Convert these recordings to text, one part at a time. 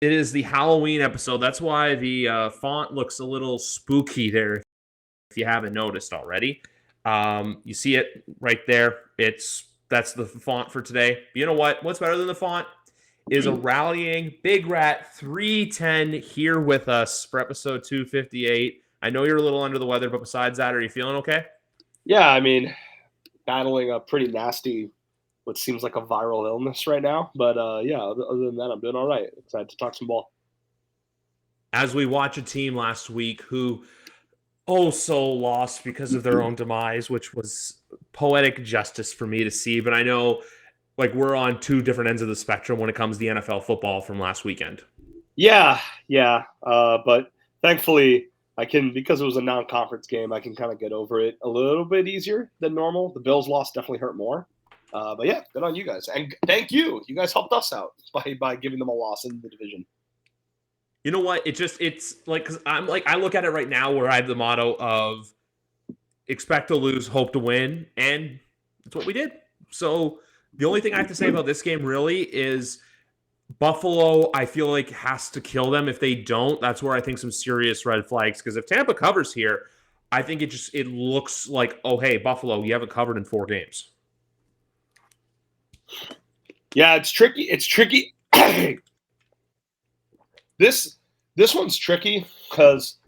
It is the Halloween episode. That's why the font looks a little spooky there, if you haven't noticed already. You see it right there. That's the font for today. But you know what? What's better than the font is a rallying Big Rat 310 here with us for episode 258. I know you're a little under the weather, but besides that, are you feeling okay? Yeah, I mean, battling a pretty nasty, what seems like a viral illness right now. But yeah, other than that, I'm doing all right. Excited to talk some ball. As we watch a team last week who so lost because of their own demise, which was poetic justice for me to see. But I know like we're on two different ends of the spectrum when it comes to NFL football from last weekend. Yeah. But thankfully, I can, because it was a non-conference game, I can kind of get over it a little bit easier than normal. The Bills' loss definitely hurt more. But yeah, good on you guys. And thank you. You guys helped us out by giving them a loss in the division. You know what? It's like, because I'm like, I look at it right now where I have the motto of expect to lose, hope to win. And that's what we did. So the only thing I have to say about this game really is Buffalo, I feel like, has to kill them. If they don't, that's where I think some serious red flags. Because if Tampa covers here, I think it looks like, oh, hey, Buffalo, you haven't covered in 4 games. Yeah, it's tricky. It's tricky. This one's tricky because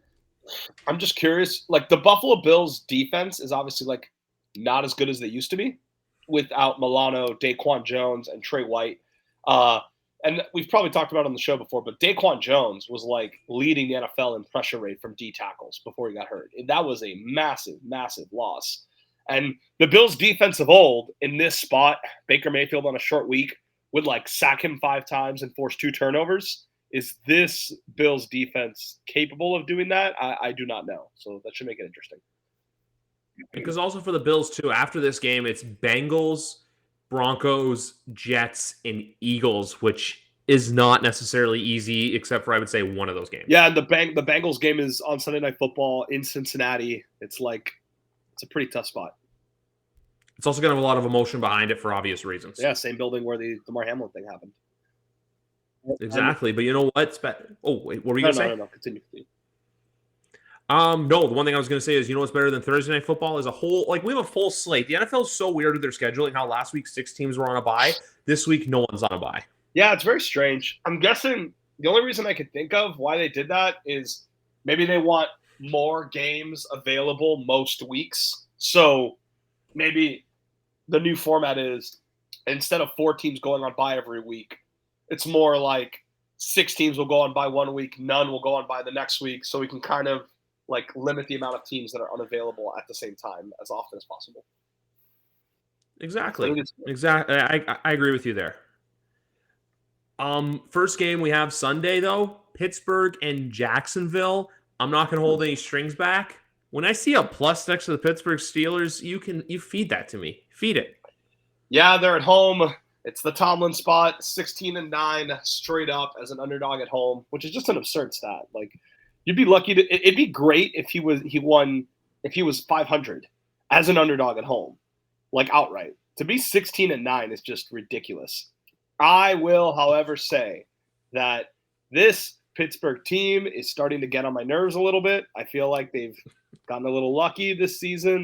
I'm just curious. Like, the Buffalo Bills defense is obviously like not as good as they used to be without Milano, Daquan Jones, and Trey White. And we've probably talked about it on the show before, but Daquan Jones was like leading the NFL in pressure rate from D tackles before he got hurt. That was a massive, massive loss. And the Bills' defense of old in this spot, Baker Mayfield on a short week would like sack him 5 times and force 2 turnovers. Is this Bills defense capable of doing that? I do not know. So that should make it interesting. Because also for the Bills, too, after this game, it's Bengals, Broncos, Jets, and Eagles, which is not necessarily easy, except for, I would say, one of those games. Yeah, the Bengals game is on Sunday Night Football in Cincinnati. It's a pretty tough spot. It's also going to have a lot of emotion behind it for obvious reasons. Yeah, same building where the Damar Hamlin thing happened. Exactly, but you know what? Oh, wait, what were you going to say? No, continue. No, the one thing I was going to say is, you know what's better than Thursday Night Football is we have a full slate. The NFL is so weird with their scheduling, how last week 6 teams were on a bye. This week, no one's on a bye. Yeah, it's very strange. I'm guessing the only reason I could think of why they did that is maybe they want more games available most weeks. So maybe the new format is instead of 4 teams going on bye every week, it's more like 6 teams will go on bye one week, none will go on bye the next week, so we can kind of like limit the amount of teams that are unavailable at the same time as often as possible. Exactly. I agree with you there. First game we have Sunday though, Pittsburgh and Jacksonville. I'm not going to hold any strings back. When I see a plus next to the Pittsburgh Steelers, you feed that to me. Feed it. Yeah, they're at home. It's the Tomlin spot, 16-9 straight up as an underdog at home, which is just an absurd stat. Like, you'd be lucky to. It'd be great if he was 500 as an underdog at home, like outright. To be 16-9 is just ridiculous. I will, however, say that this Pittsburgh team is starting to get on my nerves a little bit. I feel like they've gotten a little lucky this season.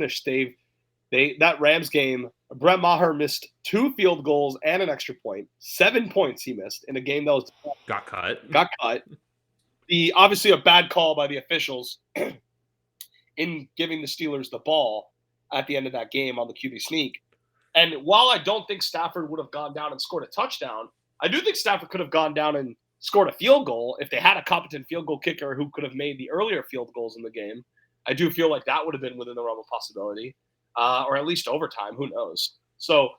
That Rams game, Brett Maher missed 2 field goals and an extra point. 7 points he missed in a game that was got cut. Obviously a bad call by the officials in giving the Steelers the ball at the end of that game on the QB sneak. And while I don't think Stafford would have gone down and scored a touchdown, I do think Stafford could have gone down and scored a field goal if they had a competent field goal kicker who could have made the earlier field goals in the game. I do feel like that would have been within the realm of possibility, or at least overtime. Who knows? So,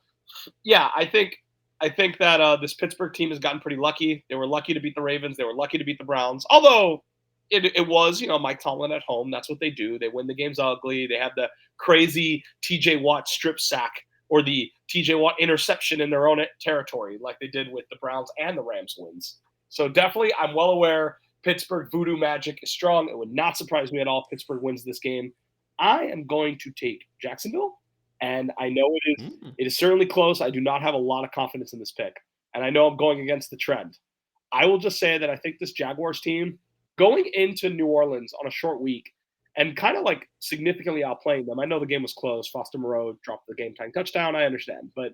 yeah, I think that this Pittsburgh team has gotten pretty lucky. They were lucky to beat the Ravens. They were lucky to beat the Browns. Although it was, Mike Tomlin at home. That's what they do. They win the games ugly. They have the crazy T.J. Watt strip sack or the T.J. Watt interception in their own territory like they did with the Browns and the Rams wins. So definitely, I'm well aware Pittsburgh voodoo magic is strong. It would not surprise me at all if Pittsburgh wins this game. I am going to take Jacksonville, and I know it is certainly close. I do not have a lot of confidence in this pick, and I know I'm going against the trend. I will just say that I think this Jaguars team going into New Orleans on a short week and kind of like significantly outplaying them. I know the game was close. Foster Moreau dropped the game-tying touchdown. I understand. But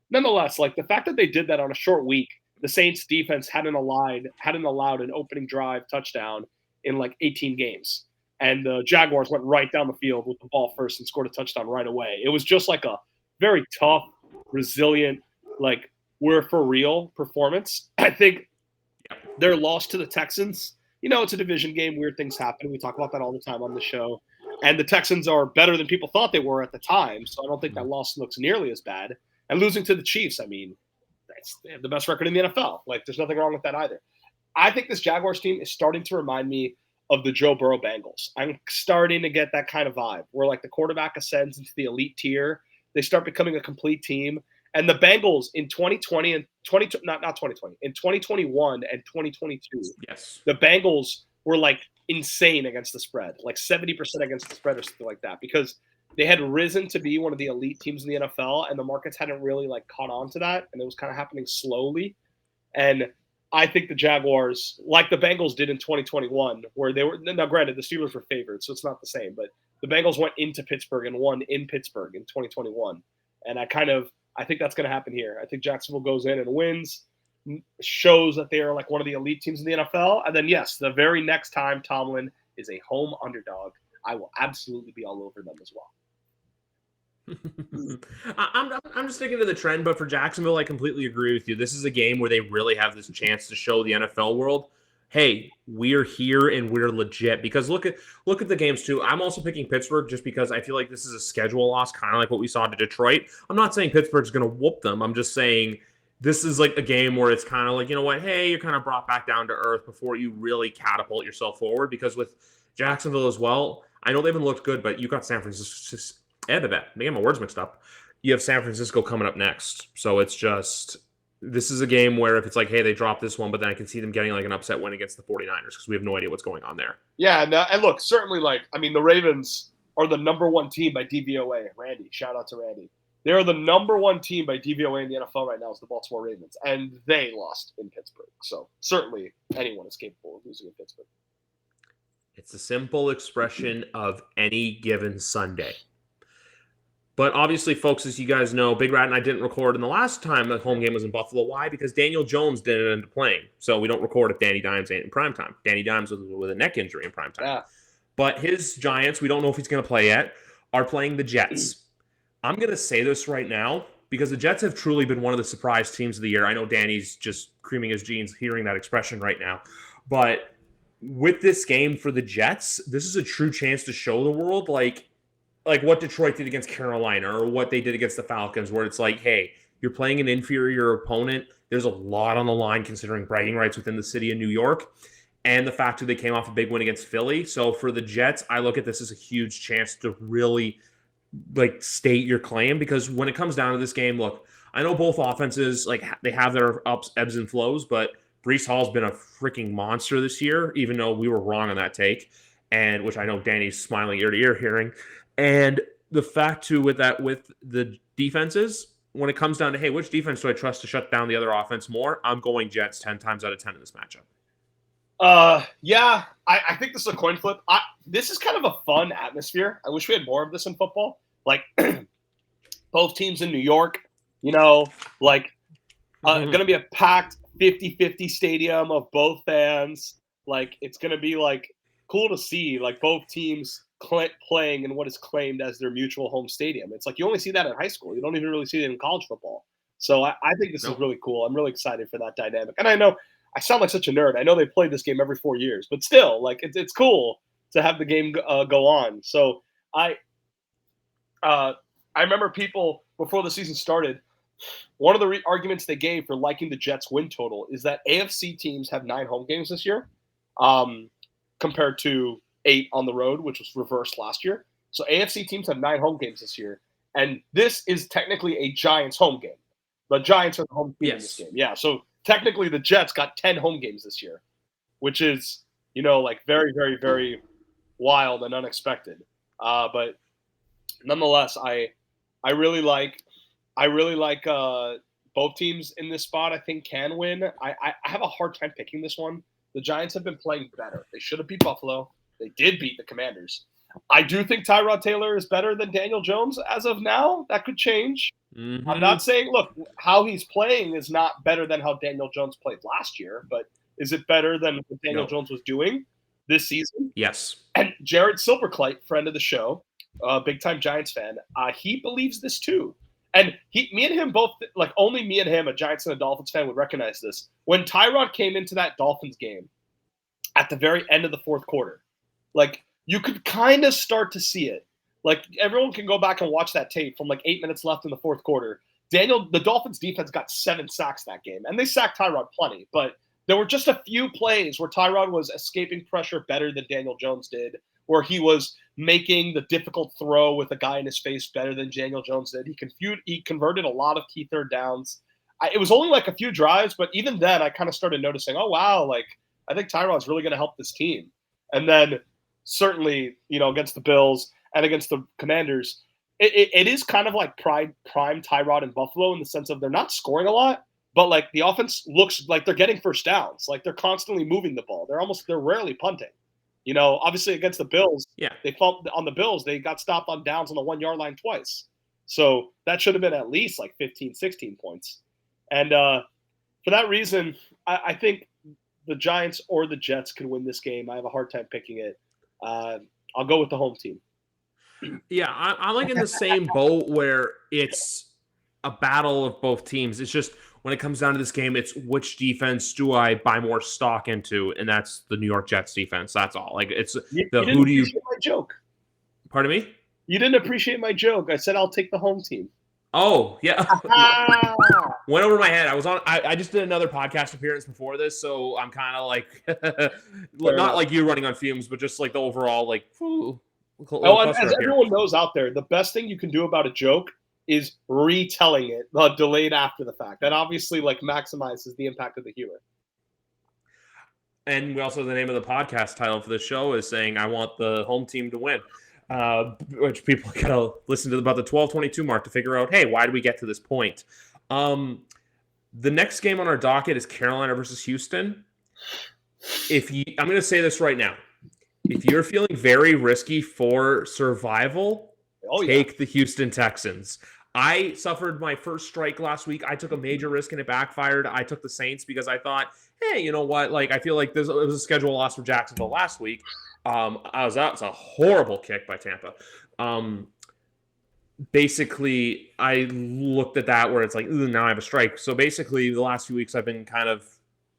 nonetheless, like the fact that they did that on a short week, the Saints defense hadn't allowed an opening drive touchdown in like 18 games. And the Jaguars went right down the field with the ball first and scored a touchdown right away. It was just like a very tough, resilient, like we're for real performance. I think their loss to the Texans, it's a division game. Weird things happen. We talk about that all the time on the show. And the Texans are better than people thought they were at the time. So I don't think that loss looks nearly as bad. And losing to the Chiefs, I mean, they have the best record in the NFL. Like, there's nothing wrong with that either. I think this Jaguars team is starting to remind me of the Joe Burrow Bengals. I'm starting to get that kind of vibe where, like, the quarterback ascends into the elite tier. They start becoming a complete team. And the Bengals in 2020 and in 2021 and 2022, yes, the Bengals were like insane against the spread, like 70% against the spread or something like that, because they had risen to be one of the elite teams in the NFL, and the markets hadn't really like caught on to that, and it was kind of happening slowly. And I think the Jaguars, like the Bengals did in 2021, where they were, now granted, the Steelers were favored, so it's not the same, but the Bengals went into Pittsburgh and won in Pittsburgh in 2021. And I think that's going to happen here. I think Jacksonville goes in and wins, shows that they are like one of the elite teams in the NFL. And then, yes, the very next time Tomlin is a home underdog, I will absolutely be all over them as well. I'm just sticking to the trend, but for Jacksonville, I completely agree with you. This is a game where they really have this chance to show the NFL world, hey, we're here and we're legit. Because look at the games too. I'm also picking Pittsburgh just because I feel like this is a schedule loss, kind of like what we saw to Detroit. I'm not saying Pittsburgh's going to whoop them. I'm just saying this is like a game where it's kind of like, you know what, hey, you're kind of brought back down to earth before you really catapult yourself forward. Because with Jacksonville as well, I know they haven't looked good, but you got San Francisco. Maybe my words mixed up. You have San Francisco coming up next. So it's just, this is a game where if it's like, hey, they dropped this one, but then I can see them getting like an upset win against the 49ers because we have no idea what's going on there. Yeah, and look, certainly the Ravens are the number one team by DVOA. Randy, shout out to Randy. They're the number one team by DVOA in the NFL right now is the Baltimore Ravens, and they lost in Pittsburgh. So certainly anyone is capable of losing in Pittsburgh. It's a simple expression of any given Sunday. But obviously, folks, as you guys know, Big Rat and I didn't record in the last time the home game was in Buffalo. Why? Because Daniel Jones didn't end up playing. So we don't record if Danny Dimes ain't in primetime. Danny Dimes with a neck injury in primetime. Yeah. But his Giants, we don't know if he's going to play yet, are playing the Jets. I'm going to say this right now because the Jets have truly been one of the surprise teams of the year. I know Danny's just creaming his jeans hearing that expression right now. But with this game for the Jets, this is a true chance to show the world, like what Detroit did against Carolina or what they did against the Falcons, where it's like, hey, you're playing an inferior opponent. There's a lot on the line considering bragging rights within the city of New York and the fact that they came off a big win against Philly. So for the Jets, I look at this as a huge chance to really state your claim, because when it comes down to this game, look, I know both offenses, they have their ebbs and flows, but Breece Hall's been a freaking monster this year, even though we were wrong on that take, and which I know Danny's smiling ear to ear hearing. And the fact too with the defenses, when it comes down to, hey, which defense do I trust to shut down the other offense more? I'm going Jets 10 times out of 10 in this matchup. Yeah, I think this is a coin flip. This is kind of a fun atmosphere. I wish we had more of this in football. Both teams in New York, going to be a packed 50-50 stadium of both fans. It's going to be cool to see both teams playing in what is claimed as their mutual home stadium. It's you only see that in high school. You don't even really see it in college football. So I think this is really cool. I'm really excited for that dynamic. And I know I sound like such a nerd. I know they play this game every 4 years, but still, it's cool to have the game go on. So I remember people before the season started, one of the arguments they gave for liking the Jets win total is that AFC teams have 9 home games this year, compared to 8 on the road, which was reversed last year. So AFC teams have 9 home games this year, and this is technically a Giants home game. The Giants are the home team in this game. Yeah, so technically the Jets got 10 home games this year, which is, very, very, very wild and unexpected. But nonetheless, I really like both teams in this spot, I think, can win. I have a hard time picking this one. The Giants have been playing better. They should have beat Buffalo. They did beat the Commanders. I do think Tyrod Taylor is better than Daniel Jones as of now. That could change. Mm-hmm. I'm not saying, look, how he's playing is not better than how Daniel Jones played last year, but is it better than what Daniel Jones was doing this season? Yes. And Jared Silverclite, friend of the show, big-time Giants fan, he believes this too. And me and him both, like only me and him, a Giants and a Dolphins fan, would recognize this. When Tyrod came into that Dolphins game at the very end of the fourth quarter, like you could kind of start to see it. Like everyone can go back and watch that tape from like 8 minutes left in the fourth quarter. The Dolphins defense got 7 sacks that game, and they sacked Tyrod plenty, but there were just a few plays where Tyrod was escaping pressure better than Daniel Jones did, where he was making the difficult throw with a guy in his face better than Daniel Jones did. He converted a lot of key third downs. It was only like a few drives, but even then I kind of started noticing, oh, wow, like I think Tyrod's really going to help this team. And then certainly, against the Bills and against the Commanders, it is kind of like prime Tyrod in Buffalo in the sense of they're not scoring a lot, but like the offense looks like they're getting first downs. Like they're constantly moving the ball. They're rarely punting. Obviously against the Bills, they felt on the Bills, they got stopped on downs on the 1 yard line twice. So that should have been at least like 15, 16 points. And for that reason, I think the Giants or the Jets can win this game. I have a hard time picking it. I'll go with the home team. Yeah, I'm like in the same boat where it's a battle of both teams. It's just when it comes down to this game, it's which defense do I buy more stock into, and that's the New York Jets defense. That's all. Like it's who do you? My joke. Pardon me? You didn't appreciate my joke. I said I'll take the home team. Oh yeah, went over my head. I just did another podcast appearance before this, so I'm kind of like not like you running on fumes, but just like the overall like. As everyone knows out there, the best thing you can do about a joke is retelling it, delayed after the fact. That obviously like maximizes the impact of the humor. And we also, the name of the podcast title for the show is saying, I want the home team to win, which people gotta listen to about the 12:22 mark to figure out, hey, why did we get to this point? The next game on our docket is Carolina versus Houston. I'm going to say this right now. If you're feeling very risky for survival, take the Houston Texans. I suffered my first strike last week. I took a major risk and it backfired. I took the Saints because I thought, hey, you know what? Like, I feel like it was a schedule loss for Jacksonville last week. I was out. It's a horrible kick by Tampa. Basically, I looked at that where it's like, now I have a strike. So basically, the last few weeks I've been kind of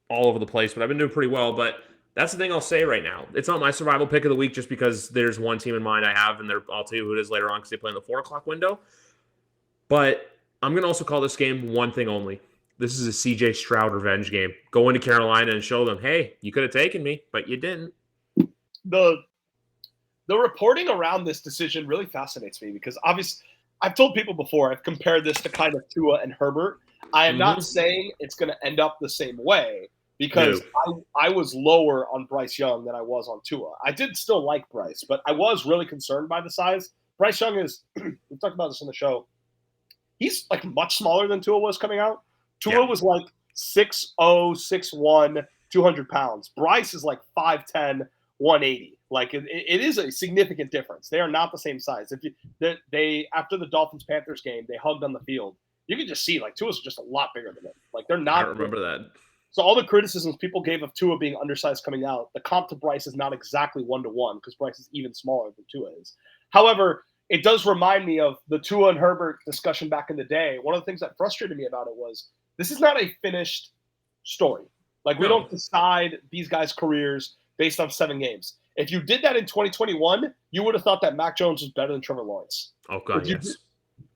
all over the place, but I've been doing pretty well. But that's the thing I'll say right now. It's not my survival pick of the week just because there's one team in mind I have, and I'll tell you who it is later on because they play in the 4 o'clock window. But I'm going to also call this game one thing only. This is a CJ Stroud revenge game. Go into Carolina and show them, hey, you could have taken me, but you didn't. The reporting around this decision really fascinates me because obviously I've told people before, I've compared this to kind of Tua and Herbert. I am not saying it's going to end up the same way because I was lower on Bryce Young than I was on Tua. I did still like Bryce, but I was really concerned by the size. Bryce Young is, we talked about this on the show, he's like much smaller than Tua was coming out. Tua was like 6'0", 6'1", 200 pounds. Bryce is like 5'10", 180. Like it is a significant difference. They are not the same size. They after the Dolphins-Panthers game, they hugged on the field. You can just see like Tua's just a lot bigger than him. Like they're not. I remember that. So all the criticisms people gave of Tua being undersized coming out, the comp to Bryce is not exactly 1-to-1 because Bryce is even smaller than Tua is. However, it does remind me of the Tua and Herbert discussion back in the day. One of the things that frustrated me about it was this is not a finished story. Like we don't decide these guys' careers based on 7 games. If you did that in 2021, you would have thought that Mac Jones was better than Trevor Lawrence. Oh God, yes.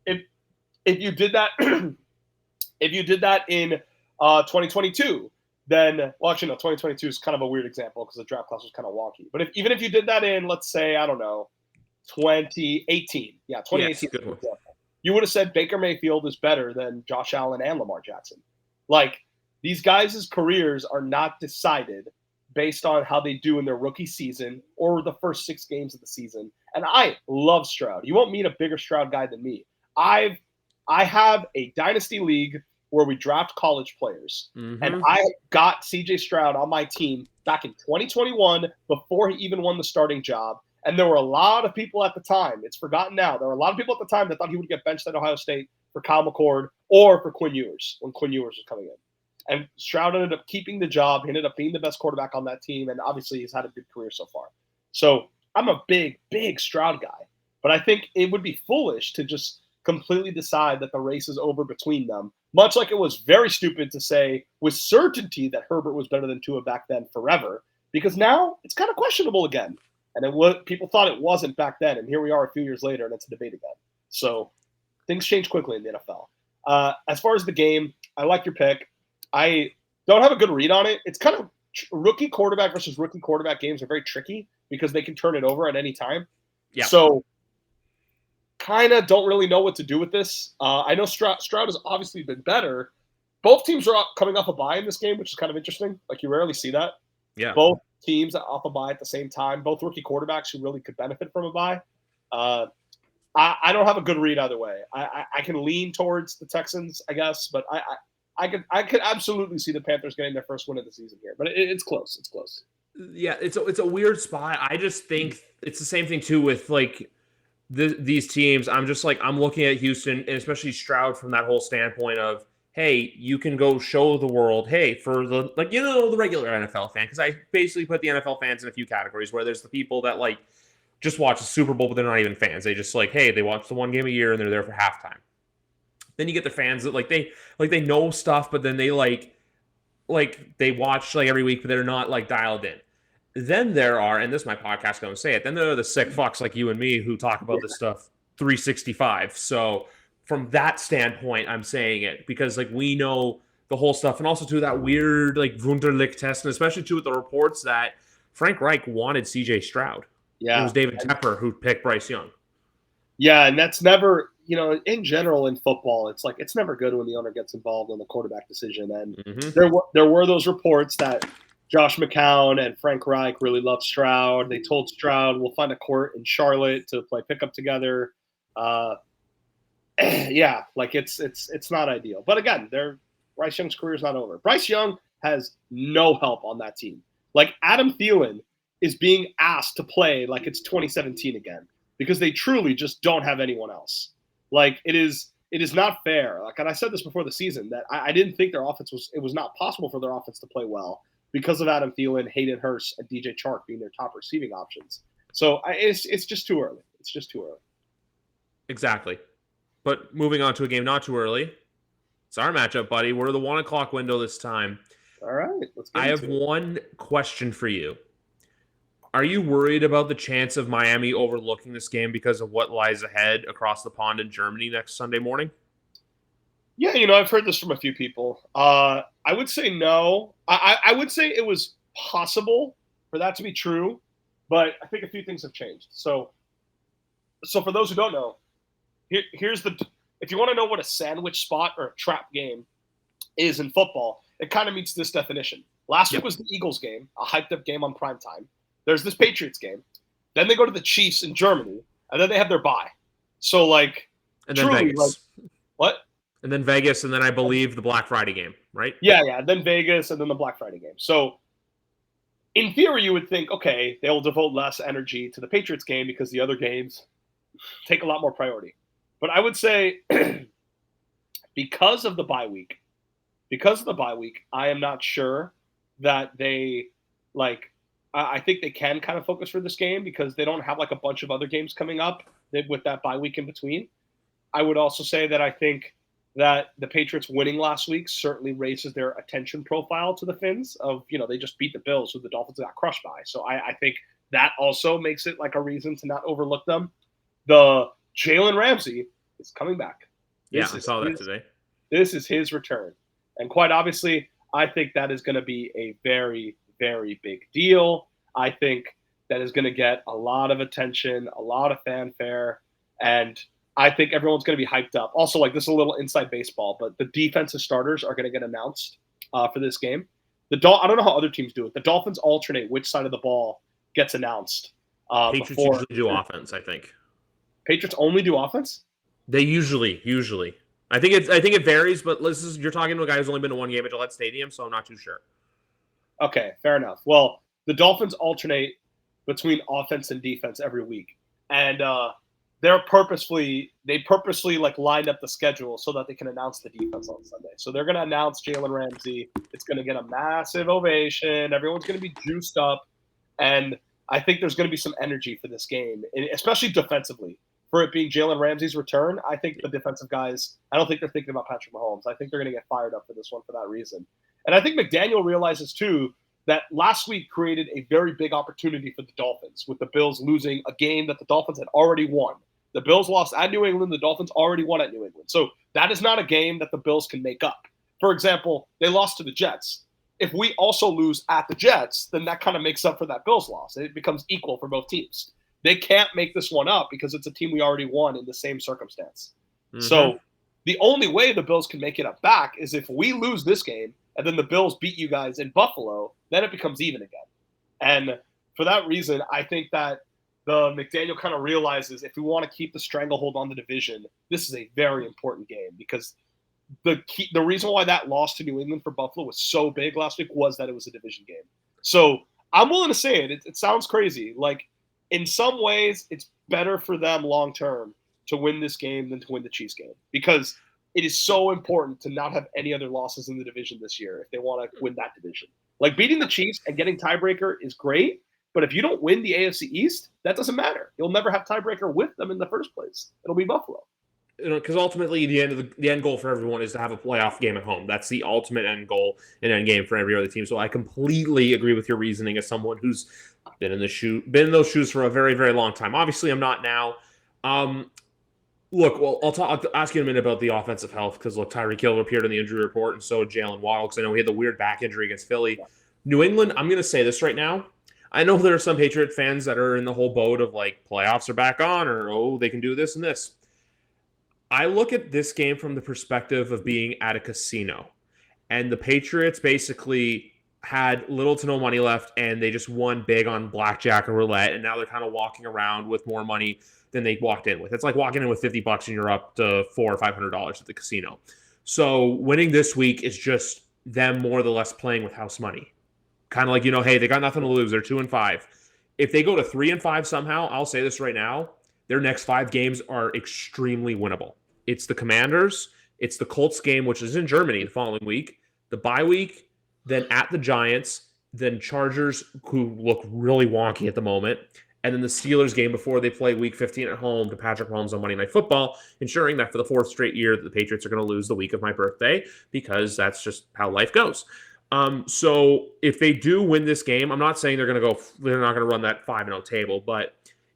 If you did that, if you did that in 2022, then well, actually no, 2022 is kind of a weird example because the draft class was kind of wonky. But even if you did that in, let's say, I don't know, 2018, 2018, you would have said Baker Mayfield is better than Josh Allen and Lamar Jackson. Like these guys' careers are not decided based on how they do in their rookie season or the first 6 games of the season. And I love Stroud. You won't meet a bigger Stroud guy than me. I have a dynasty league where we draft college players. Mm-hmm. And I got CJ Stroud on my team back in 2021 before he even won the starting job. And there were a lot of people at the time, it's forgotten now, there were a lot of people at the time that thought he would get benched at Ohio State for Kyle McCord or for Quinn Ewers when Quinn Ewers was coming in. And Stroud ended up keeping the job. He ended up being the best quarterback on that team. And obviously he's had a good career so far. So I'm a big, big Stroud guy. But I think it would be foolish to just completely decide that the race is over between them. Much like it was very stupid to say with certainty that Herbert was better than Tua back then forever. Because now it's kind of questionable again. And people thought it wasn't back then. And here we are a few years later and it's a debate again. So things change quickly in the NFL. As far as the game, I like your pick. I don't have a good read on it. It's kind of rookie quarterback versus rookie quarterback games are very tricky because they can turn it over at any time. Yeah. So kind of don't really know what to do with this. I know Stroud has obviously been better. Both teams are coming off a bye in this game, which is kind of interesting. Like you rarely see that. Yeah. Both teams are off a bye at the same time. Both rookie quarterbacks who really could benefit from a bye. I don't have a good read either way. I can lean towards the Texans, I guess, but I could absolutely see the Panthers getting their first win of the season here, but it's close. It's close. Yeah, it's a weird spot. I just think it's the same thing too with like these teams. I'm just like I'm looking at Houston and especially Stroud from that whole standpoint of, hey, you can go show the world, hey, for the the regular NFL fan, because I basically put the NFL fans in a few categories where there's the people that like just watch the Super Bowl, but they're not even fans. They just like, hey, they watch the one game a year and they're there for halftime. Then you get the fans that they know stuff, but then they like they watch like every week, but they're not like dialed in. Then there are, and this is my podcast going to say it, then there are the sick fucks like you and me who talk about this stuff 365. So from that standpoint, I'm saying it because like we know the whole stuff, and also to that weird like Wunderlich test, and especially too with the reports that Frank Reich wanted CJ Stroud. Yeah, it was David Tepper who picked Bryce Young. Yeah, and that's never, in general in football, it's like it's never good when the owner gets involved in the quarterback decision. And there were those reports that Josh McCown and Frank Reich really loved Stroud. They told Stroud, we'll find a court in Charlotte to play pickup together. Yeah, like it's not ideal. But again, Bryce Young's career is not over. Bryce Young has no help on that team. Like Adam Thielen is being asked to play like it's 2017 again because they truly just don't have anyone else. Like it is not fair. Like, and I said this before the season that I didn't think their offense was not possible for their offense to play well because of Adam Thielen, Hayden Hurst, and DJ Chark being their top receiving options. So it's just too early. It's just too early. Exactly. But moving on to a game not too early. It's our matchup, buddy. We're the 1 o'clock window this time. All right. Let's get I have one question for you. Are you worried about the chance of Miami overlooking this game because of what lies ahead across the pond in Germany next Sunday morning? Yeah, I've heard this from a few people. I would say no. I would say it was possible for that to be true, but I think a few things have changed. So for those who don't know, here's if you want to know what a sandwich spot or a trap game is in football, it kind of meets this definition. Last week was the Eagles game, a hyped-up game on primetime. There's this Patriots game. Then they go to the Chiefs in Germany, and then they have their bye. So, like, and then truly, Vegas. Like, what? And then Vegas, and then I believe the Black Friday game, right? Yeah. Then Vegas, and then the Black Friday game. So, in theory, you would think, okay, they'll devote less energy to the Patriots game because the other games take a lot more priority. But I would say because of the bye week, I am not sure that they, like, I think they can kind of focus for this game because they don't have, like, a bunch of other games coming up with that bye week in between. I would also say that I think that the Patriots winning last week certainly raises their attention profile to the Finns of, they just beat the Bills, who the Dolphins got crushed by. So I think that also makes it like a reason to not overlook them. The Jalen Ramsey is coming back. I saw that today. This is his return. And quite obviously, I think that is going to be a very, very big deal. I think that is going to get a lot of attention, a lot of fanfare, and I think everyone's going to be hyped up. Also, like, this is a little inside baseball, but the defensive starters are going to get announced for this game. I don't know how other teams do it. The Dolphins alternate which side of the ball gets announced. Patriots usually do offense, I think. Patriots only do offense? They usually. I think it varies, but you're talking to a guy who's only been to one game at Gillette Stadium, so I'm not too sure. Okay, fair enough. Well, the Dolphins alternate between offense and defense every week, and they purposely like lined up the schedule so that they can announce the defense on Sunday. So they're going to announce Jalen Ramsey. It's going to get a massive ovation. Everyone's going to be juiced up, and I think there's going to be some energy for this game, especially defensively. For it being Jalen Ramsey's return, I think the defensive guys, I don't think they're thinking about Patrick Mahomes. I think they're going to get fired up for this one for that reason. And I think McDaniel realizes, too, that last week created a very big opportunity for the Dolphins with the Bills losing a game that the Dolphins had already won. The Bills lost at New England. The Dolphins already won at New England. So that is not a game that the Bills can make up. For example, they lost to the Jets. If we also lose at the Jets, then that kind of makes up for that Bills loss. It becomes equal for both teams. They can't make this one up because it's a team we already won in the same circumstance. Mm-hmm. So the only way the Bills can make it up back is if we lose this game and then the Bills beat you guys in Buffalo, then it becomes even again. And for that reason, I think that the McDaniel kind of realizes if we want to keep the stranglehold on the division, this is a very important game because the reason why that loss to New England for Buffalo was so big last week was that it was a division game. So I'm willing to say it. It sounds crazy. Like, in some ways, it's better for them long term to win this game than to win the Chiefs game because it is so important to not have any other losses in the division this year if they want to win that division. Like, beating the Chiefs and getting tiebreaker is great, but if you don't win the AFC East, that doesn't matter. You'll never have tiebreaker with them in the first place. It'll be Buffalo. Because ultimately, the end goal for everyone is to have a playoff game at home. That's the ultimate end goal and end game for every other team. So I completely agree with your reasoning as someone who's been in those shoes for a very, very long time. Obviously, I'm not now. Look, well, I'll ask you in a minute about the offensive health because look, Tyreek Hill appeared in the injury report, and so did Jalen Waddle because I know he had the weird back injury against Philly. Yeah. New England, I'm going to say this right now. I know there are some Patriot fans that are in the whole boat of like playoffs are back on, or they can do this and this. I look at this game from the perspective of being at a casino, and the Patriots basically had little to no money left, and they just won big on blackjack or roulette, and now they're kind of walking around with more money than they walked in with. It's like walking in with $50 and you're up to $400 or $500 at the casino. So winning this week is just them more or less playing with house money. Kind of like, hey, they got nothing to lose. They're 2-5. If they go to 3-5 somehow, I'll say this right now, their next 5 games are extremely winnable. It's the Commanders, it's the Colts game, which is in Germany the following week, the bye week, then at the Giants, then Chargers, who look really wonky at the moment, and then the Steelers game before they play Week 15 at home to Patrick Mahomes on Monday Night Football, ensuring that for the 4th straight year that the Patriots are going to lose the week of my birthday because that's just how life goes. So if they do win this game, I'm not saying they're not going to run that 5-0 table, but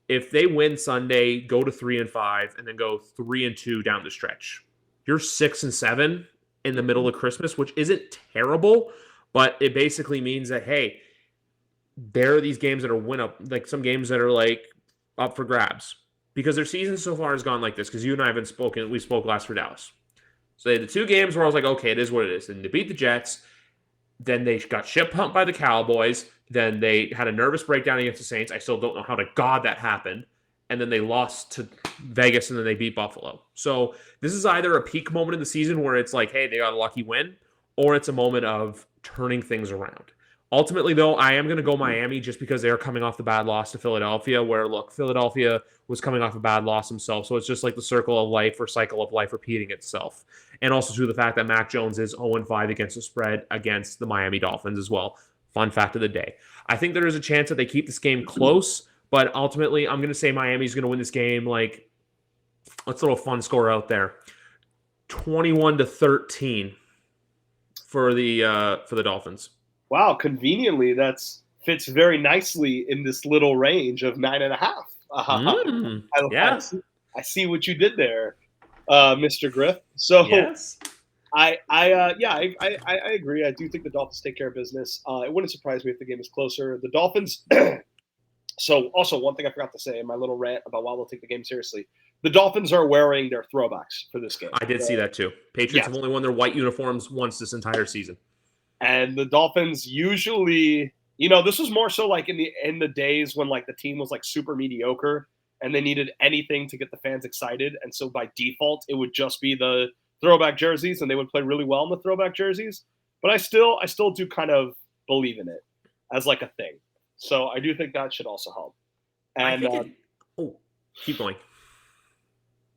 if they win Sunday, go to 3-5, and then go 3-2 down the stretch, you're 6-7 in the middle of Christmas, which isn't terrible, but it basically means that, hey, there are these games that are like some games that are like up for grabs because their season so far has gone like this. Because you and I haven't spoken, we spoke last for Dallas. So they had the 2 games where I was like, okay, it is what it is. And they beat the Jets. Then they got shit pumped by the Cowboys. Then they had a nervous breakdown against the Saints. I still don't know how to God that happened. And then they lost to Vegas, and then they beat Buffalo. So this is either a peak moment in the season where it's like, hey, they got a lucky win, or it's a moment of turning things around. Ultimately, though, I am going to go Miami just because they are coming off the bad loss to Philadelphia, where, look, Philadelphia was coming off a bad loss himself. So it's just like the circle of life or cycle of life repeating itself. And also to the fact that Mac Jones is 0-5 against the spread against the Miami Dolphins as well. Fun fact of the day. I think there is a chance that they keep this game close, but ultimately I'm going to say Miami's going to win this game. Like, let's throw a fun score out there. 21-13 for the Dolphins. Wow, conveniently, fits very nicely in this little range of 9.5. I see what you did there, Mr. Griff. So yes. I agree. I do think the Dolphins take care of business. It wouldn't surprise me if the game is closer. The Dolphins. So also one thing I forgot to say in my little rant about why they'll take the game seriously. The Dolphins are wearing their throwbacks for this game. I did see that too. Patriots have only worn their white uniforms once this entire season. And the Dolphins usually, this was more so like in the days when like the team was like super mediocre and they needed anything to get the fans excited. And so by default, it would just be the throwback jerseys, and they would play really well in the throwback jerseys. But I still do kind of believe in it as like a thing. So I do think that should also help. And keep going.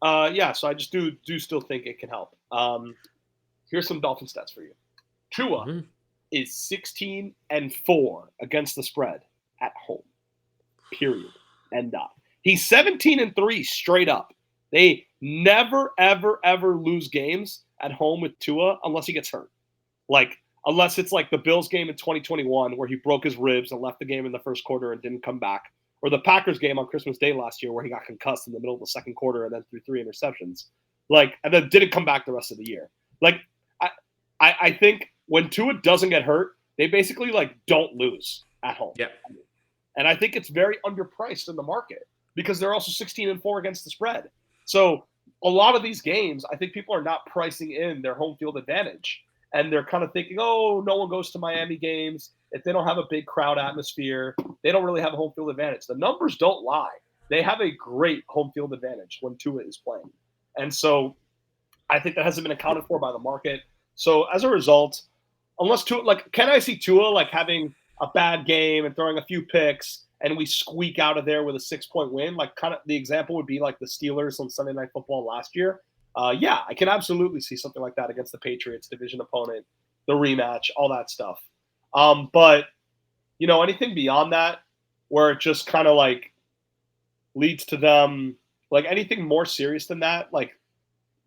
yeah, so I just do still think it can help. Here's some Dolphin stats for you. Tua is 16-4 against the spread at home. Period. End of. He's 17-3 straight up. They never, ever, ever lose games at home with Tua unless he gets hurt. Like, unless it's like the Bills game in 2021 where he broke his ribs and left the game in the first quarter and didn't come back. Or the Packers game on Christmas Day last year where he got concussed in the middle of the second quarter and then threw 3 interceptions. Like, and then didn't come back the rest of the year. Like, I think when Tua doesn't get hurt, they basically like don't lose at home. Yeah. And I think it's very underpriced in the market because they're also 16-4 against the spread. So a lot of these games, I think people are not pricing in their home field advantage. And they're kind of thinking, oh, no one goes to Miami games. If they don't have a big crowd atmosphere, they don't really have a home field advantage. The numbers don't lie. They have a great home field advantage when Tua is playing. And so I think that hasn't been accounted for by the market. So as a result, unless Tua, like, can I see Tua like having a bad game and throwing a few picks and we squeak out of there with a 6-point win? Like, kind of the example would be like the Steelers on Sunday Night Football last year. Yeah, I can absolutely see something like that against the Patriots, division opponent, the rematch, all that stuff. But, you know, anything beyond that where it just kind of like leads to them, like anything more serious than that, like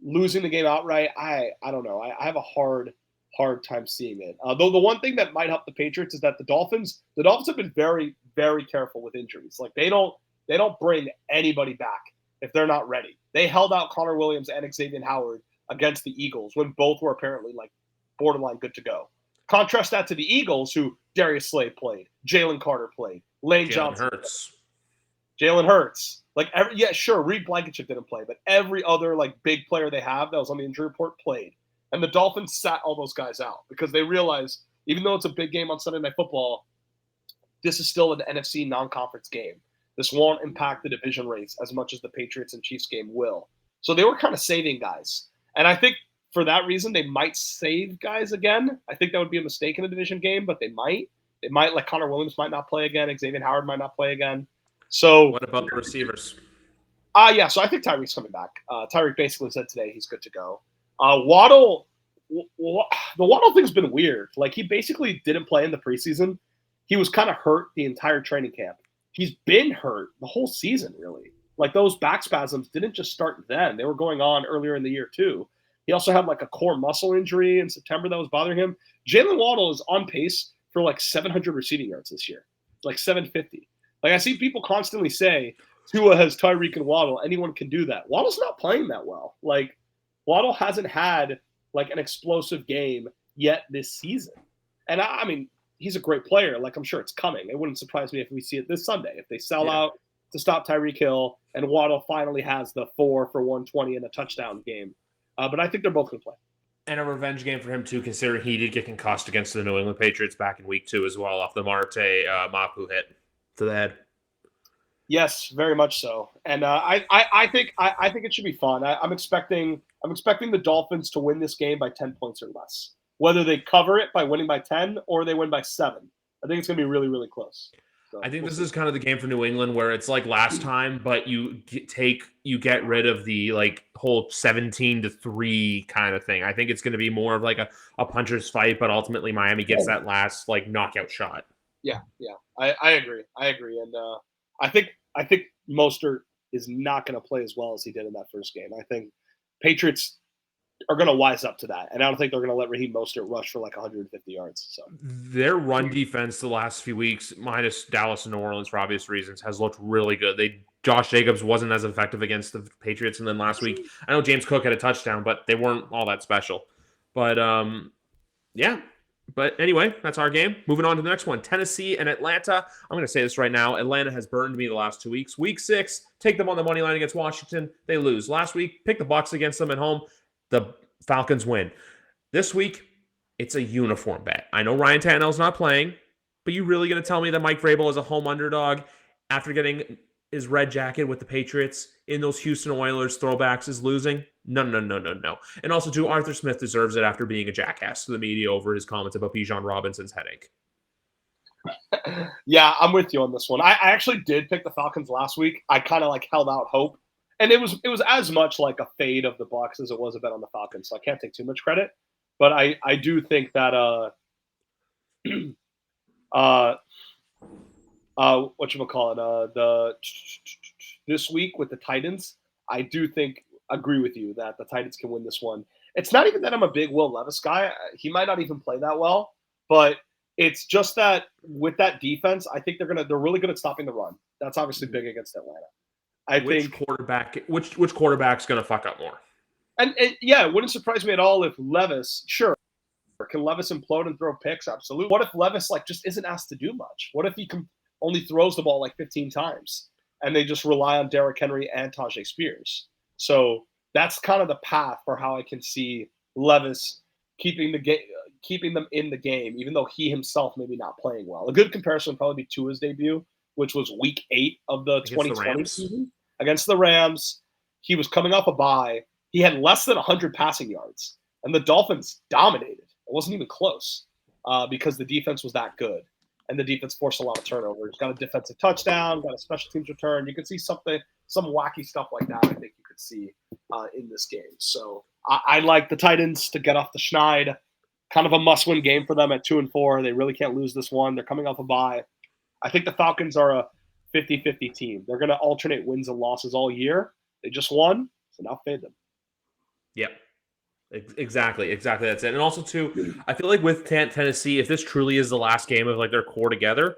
losing the game outright, I don't know. I have a hard time seeing it. Though the one thing that might help the Patriots is that the Dolphins have been very, very careful with injuries. Like they don't bring anybody back if they're not ready. They held out Connor Williams and Xavier Howard against the Eagles when both were apparently like borderline good to go. Contrast that to the Eagles, who Darius Slay played, Jalen Carter played, Lane Johnson Hurts. Jalen Hurts. Like, sure, Reed Blankenship didn't play, but every other like big player they have that was on the injury report played. And the Dolphins sat all those guys out because they realized, even though it's a big game on Sunday Night Football, this is still an NFC non-conference game. This won't impact the division race as much as the Patriots and Chiefs game will. So they were kind of saving guys. And I think for that reason, they might save guys again. I think that would be a mistake in a division game, but they might. They might, like Connor Williams might not play again. Xavier Howard might not play again. So what about the receivers? Yeah, so I think Tyreek's coming back. Tyreek basically said today he's good to go. Waddle, the Waddle thing's been weird. Like, he basically didn't play in the preseason. He was kind of hurt the entire training camp. He's been hurt the whole season, really. Like, those back spasms didn't just start then. They were going on earlier in the year, too. He also had, like, a core muscle injury in September that was bothering him. Jalen Waddle is on pace for, like, 700 receiving yards this year. Like, 750. Like, I see people constantly say, Tua has Tyreek and Waddle. Anyone can do that. Waddle's not playing that well. Like, Waddle hasn't had, like, an explosive game yet this season. And, I mean, he's a great player. Like, I'm sure it's coming. It wouldn't surprise me if we see it this Sunday. If they sell out to stop Tyreek Hill and Waddle finally has the 4 for 120 and a touchdown game. But I think they're both going to play. And a revenge game for him, too, considering he did get concussed against the New England Patriots back in week 2 as well off the Marte Mapu hit to the head. Yes, very much so. And I think it should be fun. I'm expecting the Dolphins to win this game by 10 points or less. Whether they cover it by winning by 10 or they win by 7. I think it's going to be really, really close. So, I think this is kind of the game for New England where it's like last time, but you get rid of the like whole 17-3 kind of thing. I think it's going to be more of like a puncher's fight, but ultimately Miami gets that last like knockout shot. Yeah. I agree. And I think Mostert is not going to play as well as he did in that first game. I think Patriots are going to wise up to that. And I don't think they're going to let Raheem Mostert rush for like 150 yards. So their run defense the last few weeks, minus Dallas and New Orleans for obvious reasons, has looked really good. Josh Jacobs wasn't as effective against the Patriots. And then last week, I know James Cook had a touchdown, but they weren't all that special. But yeah. But anyway, that's our game. Moving on to the next one. Tennessee and Atlanta. I'm going to say this right now. Atlanta has burned me the last 2 weeks. Week 6, take them on the money line against Washington. They lose. Last week, pick the Bucs against them at home. The Falcons win. This week, it's a uniform bet. I know Ryan Tannehill's not playing, but you really going to tell me that Mike Vrabel is a home underdog after getting his red jacket with the Patriots in those Houston Oilers throwbacks is losing. No. And also, too, Arthur Smith deserves it after being a jackass to the media over his comments about Bijan Robinson's headache. Yeah, I'm with you on this one. I actually did pick the Falcons last week. I kind of like held out hope, and it was as much like a fade of the Bucs as it was a bet on the Falcons. So I can't take too much credit, but I do think that whatchamacallit, this week with the Titans, I do agree with you that the Titans can win this one. It's not even that I'm a big Will Levis guy. He might not even play that well, but it's just that with that defense, I think they're really good at stopping the run. That's obviously big against Atlanta. Which quarterback's going to fuck up more? And yeah, it wouldn't surprise me at all if Levis, sure, can Levis implode and throw picks? Absolutely. What if Levis just isn't asked to do much? What if he only throws the ball 15 times and they just rely on Derrick Henry and Tajay Spears? So that's kind of the path for how I can see Levis keeping them in the game, even though he himself maybe not playing well. A good comparison would probably be Tua's debut, which was week 8 of the 2020 season against the Rams. He was coming off a bye. He had less than 100 passing yards, and the Dolphins dominated. It wasn't even close because the defense was that good, and the defense forced a lot of turnovers. Got a defensive touchdown, got a special teams return. You can see some wacky stuff like that. I think you could see in this game. So I like the Titans to get off the schneid. Kind of a must-win game for them at 2-4. They really can't lose this one. They're coming off a bye. I think the Falcons are a 50-50 team. They're going to alternate wins and losses all year. They just won, so now fade them. Yep. Exactly. That's it. And also, too, I feel like with Tennessee, if this truly is the last game of their core together,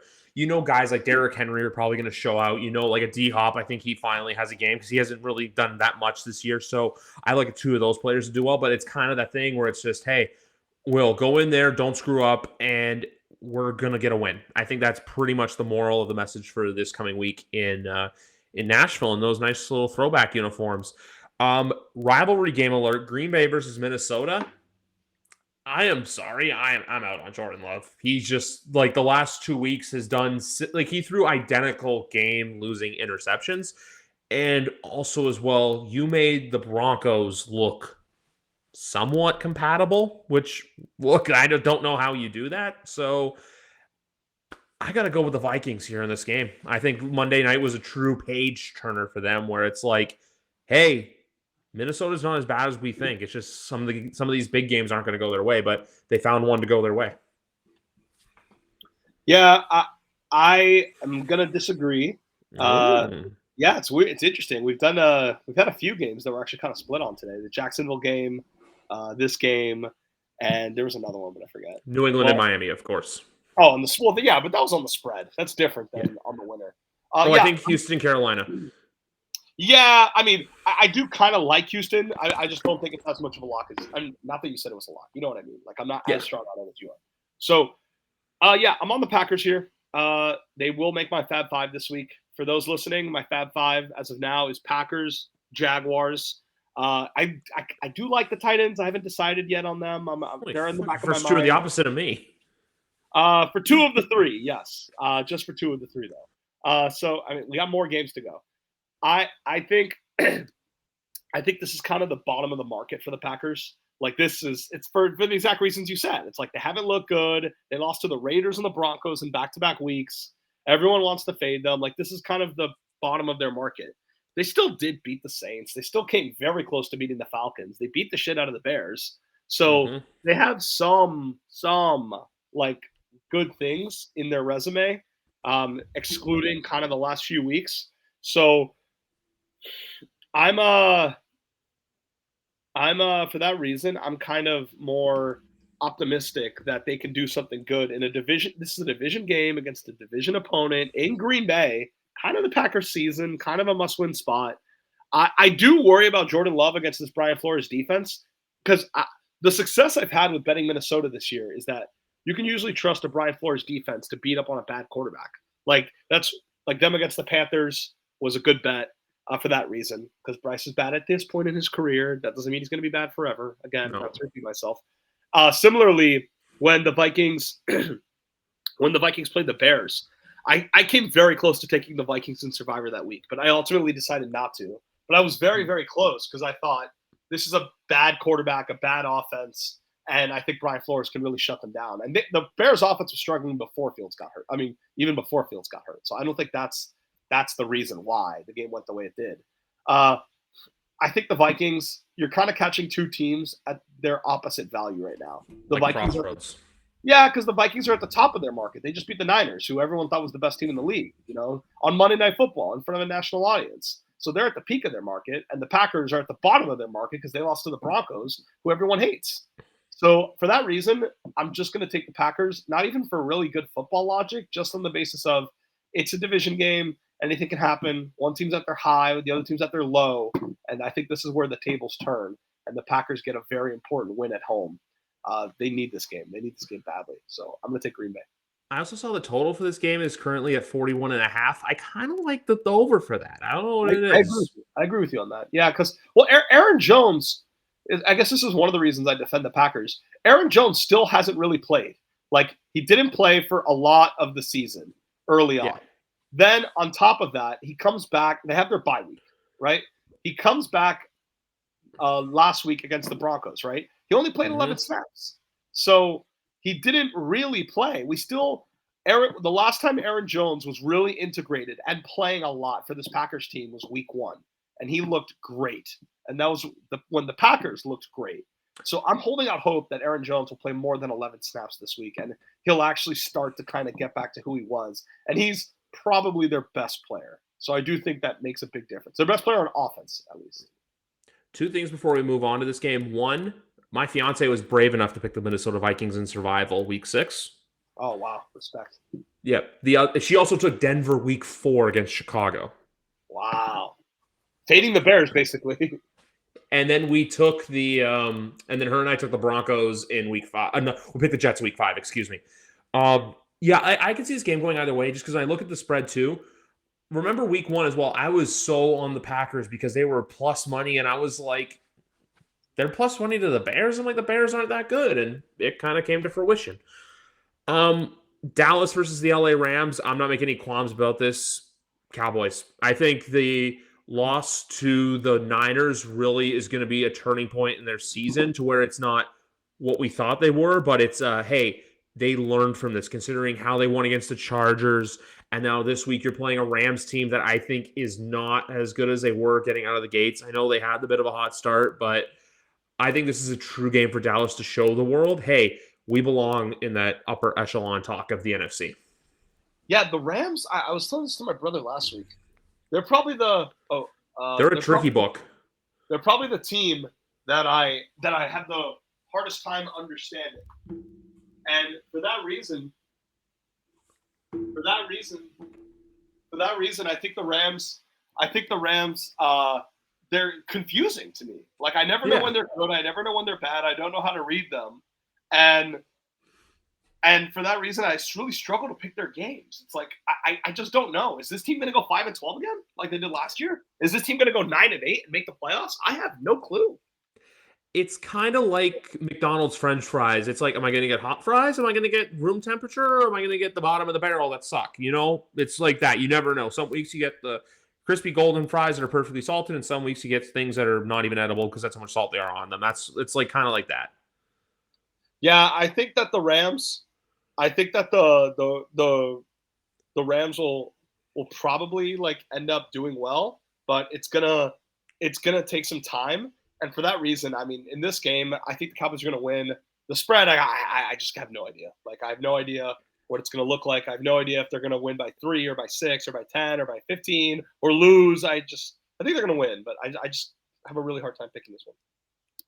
guys like Derrick Henry are probably going to show out. Like a D-Hop, I think he finally has a game because he hasn't really done that much this year. So I like 2 of those players to do well. But it's kind of that thing where it's just, hey, Will, go in there, don't screw up, and we're going to get a win. I think that's pretty much the moral of the message for this coming week in Nashville in those nice little throwback uniforms. Rivalry game alert, Green Bay versus Minnesota. I am sorry. I'm out on Jordan Love. He's just the last 2 weeks has done he threw identical game losing interceptions. And also as well, you made the Broncos look somewhat compatible, which I don't know how you do that. So I got to go with the Vikings here in this game. I think Monday night was a true page turner for them where it's hey, Minnesota's not as bad as we think. It's just some of these big games aren't going to go their way, but they found one to go their way. Yeah, I am going to disagree. Yeah, it's weird. It's interesting. We've had a few games that were actually kind of split on today. The Jacksonville game, this game, and there was another one, but I forget. New England and Miami, of course. Oh, on yeah, but that was on the spread. That's different than on the winner. I think Houston, Carolina. Yeah, I mean, I do kind of like Houston. I just don't think it's as much of a lock as not that you said it was a lock. You know what I mean? I'm not as strong on it as you are. So, yeah, I'm on the Packers here. They will make my Fab 5 this week. For those listening, my Fab 5 as of now is Packers, Jaguars. I do like the Titans. I haven't decided yet on them. They're in the back of my mind. First 2 are the opposite of me. For 2 of the 3, yes. Just for 2 of the 3, though. So I mean, we got more games to go. I think this is kind of the bottom of the market for the Packers. It's for the exact reasons you said. It's they haven't looked good. They lost to the Raiders and the Broncos in back-to-back weeks. Everyone wants to fade them. This is kind of the bottom of their market. They still did beat the Saints. They still came very close to beating the Falcons. They beat the shit out of the Bears. So they have some good things in their resume, excluding kind of the last few weeks. So I'm for that reason, I'm kind of more optimistic that they can do something good in a division. This is a division game against a division opponent in Green Bay, kind of the Packers season, kind of a must-win spot. I do worry about Jordan Love against this Brian Flores defense because the success I've had with betting Minnesota this year is that you can usually trust a Brian Flores defense to beat up on a bad quarterback. That's them against the Panthers was a good bet for that reason because Bryce is bad at this point in his career. That doesn't mean he's going to be bad forever. Again, I'm not to repeat myself. Similarly, when the Vikings played the Bears, I came very close to taking the Vikings in Survivor that week, but I ultimately decided not to. But I was very, very close because I thought this is a bad quarterback, a bad offense, and I think Brian Flores can really shut them down. And the Bears' offense was struggling before Fields got hurt. I mean, even before Fields got hurt. So I don't think that's the reason why the game went the way it did. I think the Vikings, you're kind of catching two teams at their opposite value right now. The like Vikings crossroads. Yeah, because the Vikings are at the top of their market. They just beat the Niners, who everyone thought was the best team in the league, on Monday Night Football in front of a national audience. So they're at the peak of their market, and the Packers are at the bottom of their market because they lost to the Broncos, who everyone hates. So for that reason, I'm just going to take the Packers, not even for really good football logic, just on the basis of it's a division game. Anything can happen. One team's at their high, the other team's at their low, and I think this is where the tables turn, and the Packers get a very important win at home. They need this game. They need this game badly. So I'm going to take Green Bay. I also saw the total for this game is currently at 41.5. I kind of like the over for that. I don't know what it is. I agree with you on that. Yeah, because, Aaron Jones, I guess this is one of the reasons I defend the Packers. Aaron Jones still hasn't really played. Like, he didn't play for a lot of the season early on. Then, on top of that, he comes back. They have their bye week, right? He comes back last week against the Broncos, right? He only played 11 snaps. So he didn't really play. The last time Aaron Jones was really integrated and playing a lot for this Packers team was week 1. And he looked great. And that was when the Packers looked great. So I'm holding out hope that Aaron Jones will play more than 11 snaps this week. And he'll actually start to kind of get back to who he was. And he's probably their best player. So I do think that makes a big difference. Their best player on offense, at least. Two things before we move on to this game. One, my fiance was brave enough to pick the Minnesota Vikings in survival week 6. Oh, wow. Respect. Yep. She also took Denver week 4 against Chicago. Wow. Fading the Bears, basically. And then we took and then her and I took the Broncos in week 5. No, we picked the Jets week 5, excuse me. I can see this game going either way just because I look at the spread too. Remember week 1 as well, I was so on the Packers because they were plus money, and I was like, they're plus money to the Bears. I'm like, the Bears aren't that good, and it kind of came to fruition. Dallas versus the LA Rams. I'm not making any qualms about this. Cowboys. I think the loss to the Niners really is going to be a turning point in their season to where it's not what we thought they were, but it's, hey, they learned from this, considering how they won against the Chargers. And now this week you're playing a Rams team that I think is not as good as they were getting out of the gates. I know they had a bit of a hot start, but I think this is a true game for Dallas to show the world, hey, we belong in that upper echelon talk of the NFC. Yeah, the Rams, I was telling this to my brother last week. They're probably they're a tricky book. They're probably the team that I have the hardest time understanding. And for that reason, I think the Rams, they're confusing to me. Like, I never know when they're good. I never know when they're bad. I don't know how to read them. And for that reason, I really struggle to pick their games. It's like, I just don't know. Is this team going to go 5-12 again like they did last year? Is this team going to go 9-8 and make the playoffs? I have no clue. It's kind of like McDonald's French fries. It's like, am I going to get hot fries? Am I going to get room temperature? Or am I going to get the bottom of the barrel that suck? It's like that. You never know. Some weeks you get the crispy golden fries that are perfectly salted, and some weeks you get things that are not even edible because that's how much salt they are on them. It's like kind of like that. Yeah, I think that the Rams will probably like end up doing well, but it's gonna take some time. And for that reason, I mean, in this game, I think the Cowboys are going to win. The spread, I just have no idea. Like, I have no idea what it's going to look like. I have no idea if they're going to win by 3 or by 6 or by 10 or by 15 or lose. I think they're going to win, but I just have a really hard time picking this one.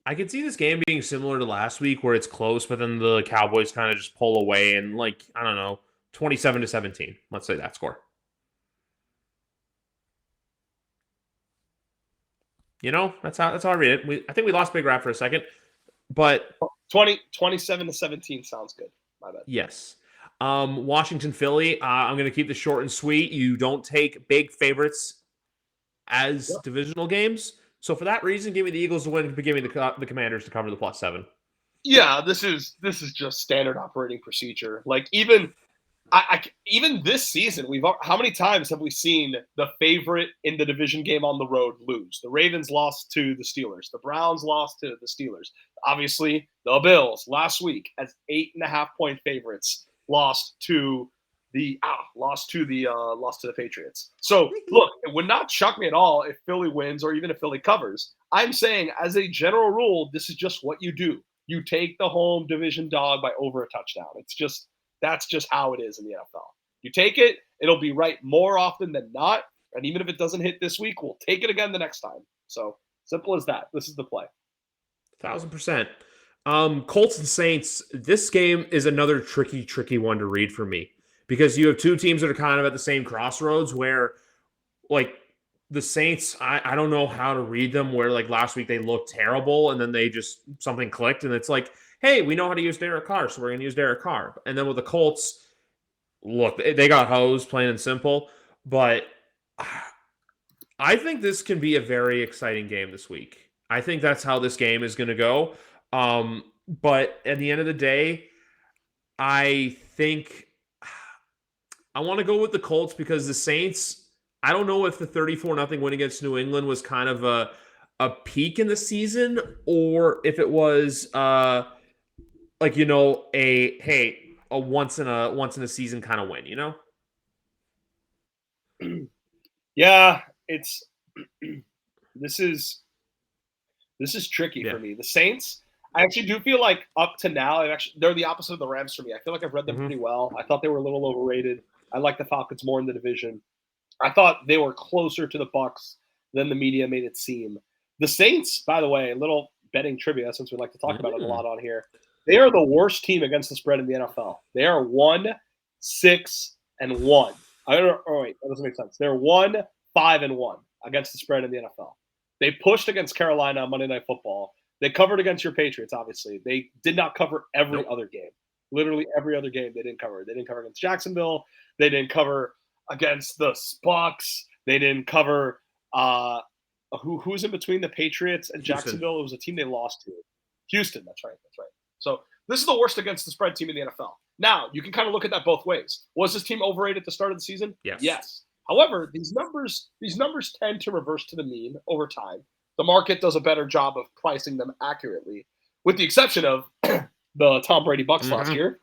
I could see this game being similar to last week where it's close, but then the Cowboys kind of just pull away and, like, I don't know, 27-17. Let's say that score. That's how I read it. I think we lost Big Rat for a second, but 27-17 sounds good. My bad. Yes. Washington, Philly. I'm going to keep this short and sweet. You don't take big favorites as divisional games. So for that reason, give me the Eagles to win, but give me the Commanders to cover the +7. Yeah, this is just standard operating procedure. Like, even Even this season, how many times have we seen the favorite in the division game on the road lose? The Ravens lost to the Steelers. The Browns lost to the Steelers. Obviously, the Bills last week as 8.5-point favorites lost to the Patriots. So look, it would not shock me at all if Philly wins or even if Philly covers. I'm saying, as a general rule, this is just what you do. You take the home division dog by over a touchdown. That's just how it is in the NFL. You take it, it'll be right more often than not. And even if it doesn't hit this week, we'll take it again the next time. So simple as that. This is the play. 1,000%. Colts and Saints, this game is another tricky one to read for me because you have two teams that are kind of at the same crossroads where, like, the Saints, I don't know how to read them, where, like, last week they looked terrible and then they just, something clicked and it's like, hey, we know how to use Derek Carr, so we're going to use Derek Carr. And then with the Colts, look, they got hosed, plain and simple. But I think this can be a very exciting game this week. I think that's how this game is going to go. But at the end of the day, I think I want to go with the Colts because the Saints, I don't know if the 34-0 win against New England was kind of a peak in the season or if it was like, you know, a once in a season kind of win, you know? Yeah, this is tricky for me. The Saints, I actually do feel like up to now, they're the opposite of the Rams for me. I feel like I've read them pretty well. I thought they were a little overrated. I like the Falcons more in the division. I thought they were closer to the Bucs than the media made it seem. The Saints, by the way, a little betting trivia since we like to talk about it a lot on here. They are the worst team against the spread in the NFL. They are 1-6-1. Wait, that doesn't make sense. They're 1-5-1 against the spread in the NFL. They pushed against Carolina on Monday Night Football. They covered against your Patriots, obviously. They did not cover every other game. Literally every other game they didn't cover. They didn't cover against Jacksonville. They didn't cover against the Bucs. They didn't cover who's in between the Patriots and Jacksonville. It was a team they lost to. Houston, that's right. So this is the worst against the spread team in the NFL. Now, you can kind of look at that both ways. Was this team overrated at the start of the season? Yes. However, these numbers tend to reverse to the mean over time. The market does a better job of pricing them accurately, with the exception of the Tom Brady Bucs last year,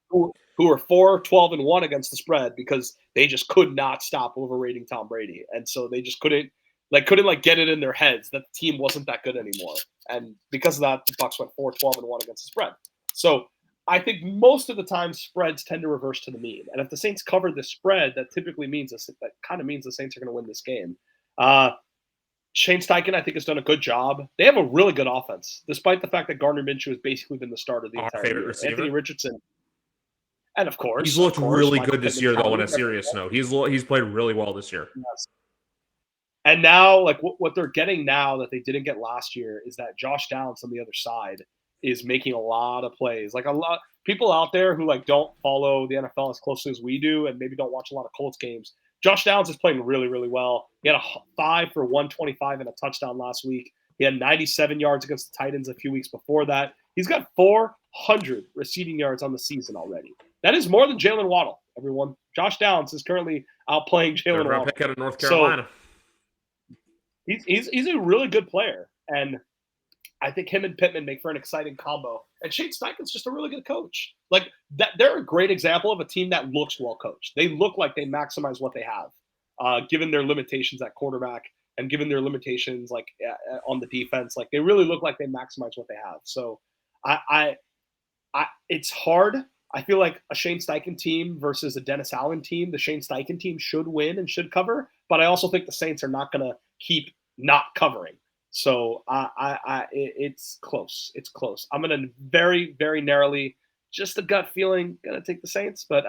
who were 4-12-1 against the spread because they just could not stop overrating Tom Brady, and so they just couldn't get it in their heads that the team wasn't that good anymore. And because of that, the Bucs went 4-12-1 against the spread. So I think most of the time spreads tend to reverse to the mean. And if the Saints cover the spread, that typically means the Saints are going to win this game. Shane Steichen, I think, has done a good job. They have a really good offense, despite the fact that Gardner Minshew has basically been the starter the entire year. Receiver. Anthony Richardson. And of course, he's looked really good this year, though, on a serious note. He's played really well this year. Yes. And now, like what they're getting now that they didn't get last year is that Josh Downs on the other side is making a lot of plays. Like a lot people out there who like don't follow the NFL as closely as we do and maybe don't watch a lot of Colts games. Josh Downs is playing really, really well. He had a 5 for 125 and a touchdown last week. He had 97 yards against the Titans a few weeks before that. He's got 400 receiving yards on the season already. That is more than Jalen Waddle, everyone. Josh Downs is currently outplaying Jalen Waddle. Pick out of North Carolina. So he's a really good player. And I think him and Pittman make for an exciting combo. And Shane Steichen's just a really good coach. Like that, they're a great example of a team that looks well coached. They look like they maximize what they have, given their limitations at quarterback and given their limitations like on the defense. Like they really look like they maximize what they have. So I it's hard. I feel like a Shane Steichen team versus a Dennis Allen team. The Shane Steichen team should win and should cover, but I also think the Saints are not going to keep not covering. So it's close. It's close. I'm going to very, very narrowly, just a gut feeling, going to take the Saints. But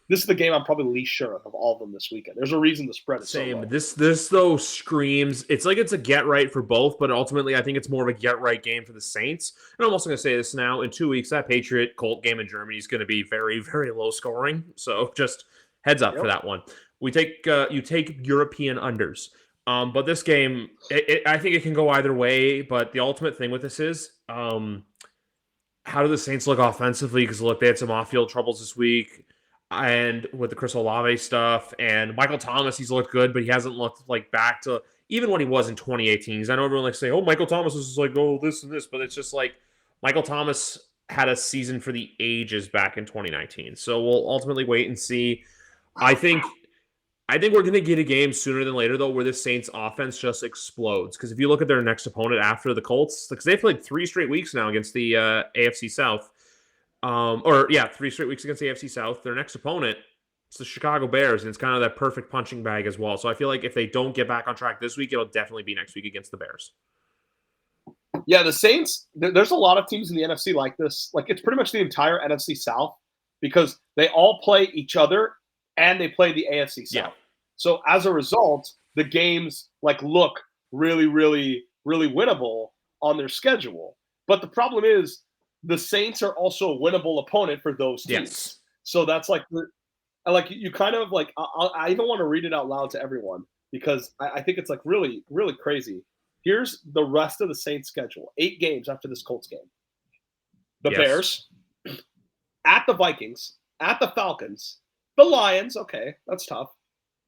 this is the game I'm probably least sure of all of them this weekend. There's a reason the spread is same. So low. This though screams. It's like it's a get right for both, but ultimately I think it's more of a get right game for the Saints. And I'm also going to say this now: in 2 weeks, that Patriot Colt game in Germany is going to be very, very low scoring. So just heads up for that one. We take you take European unders. But this game, I think it can go either way. But the ultimate thing with this is, how do the Saints look offensively? Because look, they had some off-field troubles this week, and with the Chris Olave stuff, and Michael Thomas, he's looked good, but he hasn't looked like back to even when he was in 2018. I know everyone likes to say, "Oh, Michael Thomas is like, oh, this and this," but it's just like Michael Thomas had a season for the ages back in 2019. So we'll ultimately wait and see. I think we're going to get a game sooner than later, though, where the Saints offense just explodes. Because if you look at their next opponent after the Colts, because they've played 3 straight weeks now against the AFC South, 3 straight weeks against the AFC South. Their next opponent, it's the Chicago Bears, and it's kind of that perfect punching bag as well. So I feel like if they don't get back on track this week, it'll definitely be next week against the Bears. Yeah, the Saints, there's a lot of teams in the NFC like this. Like, it's pretty much the entire NFC South because they all play each other and they play the AFC South. Yeah. So as a result, the games like look really, really, really winnable on their schedule. But the problem is the Saints are also a winnable opponent for those teams. Yes. So that's like you kind of like I even want to read it out loud to everyone because I think it's like really, really crazy. Here's the rest of the Saints schedule. 8 games after this Colts game. The Bears, at the Vikings, at the Falcons, the Lions, okay, that's tough.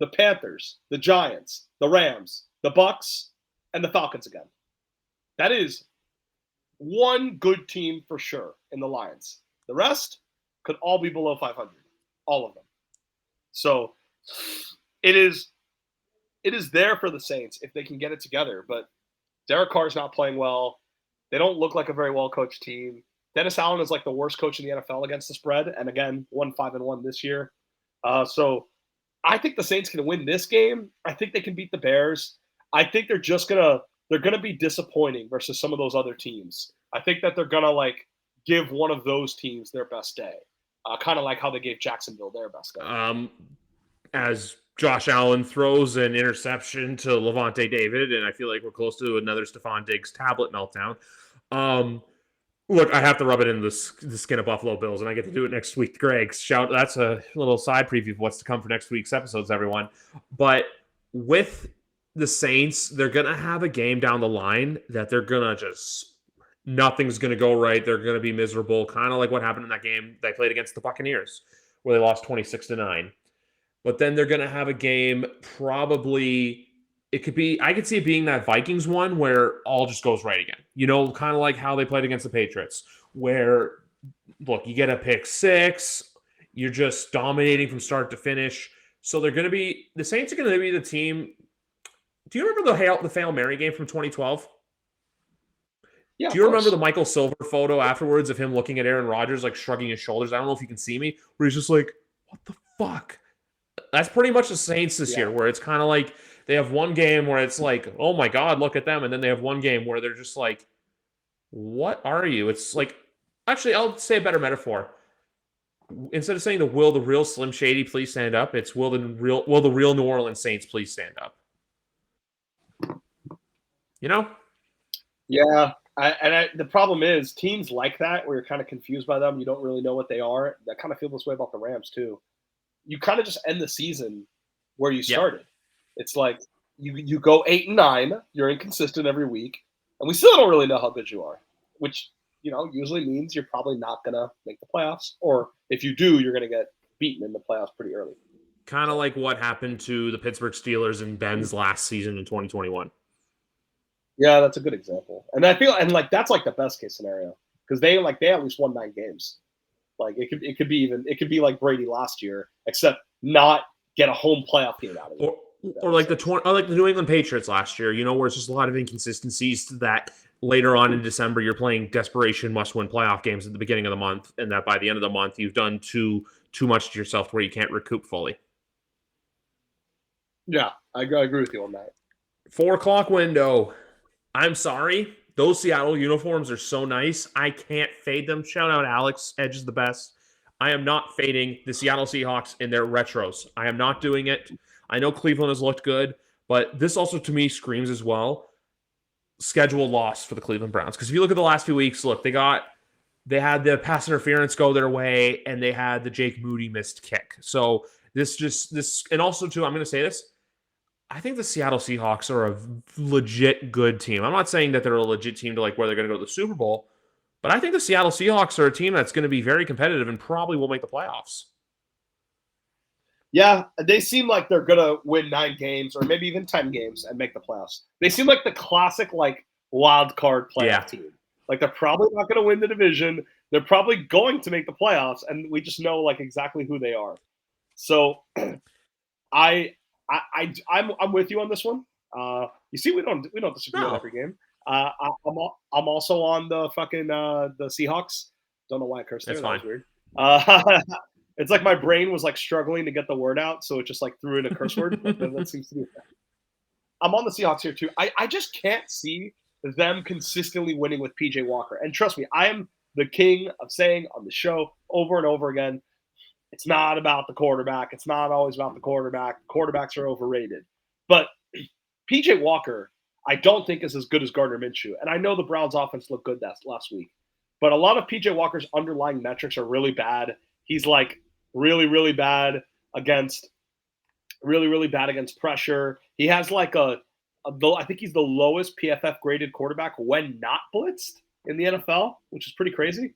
The Panthers, the Giants, the Rams, the Bucks, and the Falcons again. That is one good team for sure in the Lions. The rest could all be below 500. All of them. So it is there for the Saints if they can get it together, but Derek Carr's not playing well. They don't look like a very well-coached team. Dennis Allen is like the worst coach in the NFL against the spread, and again, 5-1 this year. So I think the Saints can win this game. I think they can beat the Bears. I think they're gonna be disappointing versus some of those other teams. I think that they're gonna like give one of those teams their best day, kind of like how they gave Jacksonville their best day. As Josh Allen throws an interception to Levante David, and I feel like we're close to another Stephon Diggs tablet meltdown. Look, I have to rub it in the skin of Buffalo Bills, and I get to do it next week. Greg, that's a little side preview of what's to come for next week's episodes, everyone. But with the Saints, they're going to have a game down the line that they're going to nothing's going to go right. They're going to be miserable, kind of like what happened in that game they played against the Buccaneers, where they lost 26-9. But then they're going to have a game probably I could see it being that Vikings one where all just goes right again. You know, kind of like how they played against the Patriots, where, look, you get a pick 6, you're just dominating from start to finish. So the Saints are going to be the team. Do you remember the Hail Mary game from 2012? Yeah. Do you remember the Michael Silver photo afterwards of him looking at Aaron Rodgers, like shrugging his shoulders? I don't know if you can see me, where he's just like, what the fuck? That's pretty much the Saints this year, where it's kind of like they have one game where it's like, oh my God, look at them. And then they have one game where they're just like, what are you? It's like, actually, I'll say a better metaphor. Instead of saying will the real Slim Shady please stand up, it's will the real New Orleans Saints please stand up? You know? Yeah. The problem is teams like that where you're kind of confused by them, you don't really know what they are. I kind of feel this way about the Rams too. You kind of just end the season where you started. It's like you go 8-9, you're inconsistent every week, and we still don't really know how good you are, which usually means you're probably not gonna make the playoffs, or if you do, you're gonna get beaten in the playoffs pretty early. Kind of like what happened to the Pittsburgh Steelers in Ben's last season in 2021. Yeah, that's a good example, and I feel like that's like the best case scenario because they at least won 9 games. Like it could be like Brady last year, except not get a home playoff game out of it. Or like the New England Patriots last year, where it's just a lot of inconsistencies that later on in December you're playing desperation must-win playoff games at the beginning of the month, and that by the end of the month you've done too much to yourself to where you can't recoup fully. Yeah, I agree with you on that. 4:00 window. I'm sorry. Those Seattle uniforms are so nice. I can't fade them. Shout out Alex. Edge is the best. I am not fading the Seattle Seahawks in their retros. I am not doing it. I know Cleveland has looked good, but this also to me screams as well schedule loss for the Cleveland Browns. Because if you look at the last few weeks, look, they had the pass interference go their way, and they had the Jake Moody missed kick. So this, and also too, I'm going to say this. I think the Seattle Seahawks are a legit good team. I'm not saying that they're a legit team to like where they're going to go to the Super Bowl, But I think the Seattle Seahawks are a team that's going to be very competitive and probably will make the playoffs. Yeah, they seem like they're gonna win 9 games or maybe even 10 games and make the playoffs. They seem like the classic wild card playoff team. Like they're probably not gonna win the division. They're probably going to make the playoffs, and we just know exactly who they are. So I'm with you on this one. You see, we don't disagree on every game. I'm also on the fucking the Seahawks. Don't know why I cursed there. That's fine. That was weird. It's like my brain was struggling to get the word out, so it just threw in a curse word. That seems to be. I'm on the Seahawks here too. I just can't see them consistently winning with PJ Walker. And trust me, I am the king of saying on the show over and over again, it's not about the quarterback. It's not always about the quarterback. Quarterbacks are overrated. But PJ Walker, I don't think is as good as Gardner Minshew. And I know the Browns offense looked good last week. But a lot of PJ Walker's underlying metrics are really bad. He's really, really bad against pressure. He has I think he's the lowest PFF graded quarterback when not blitzed in the NFL, which is pretty crazy.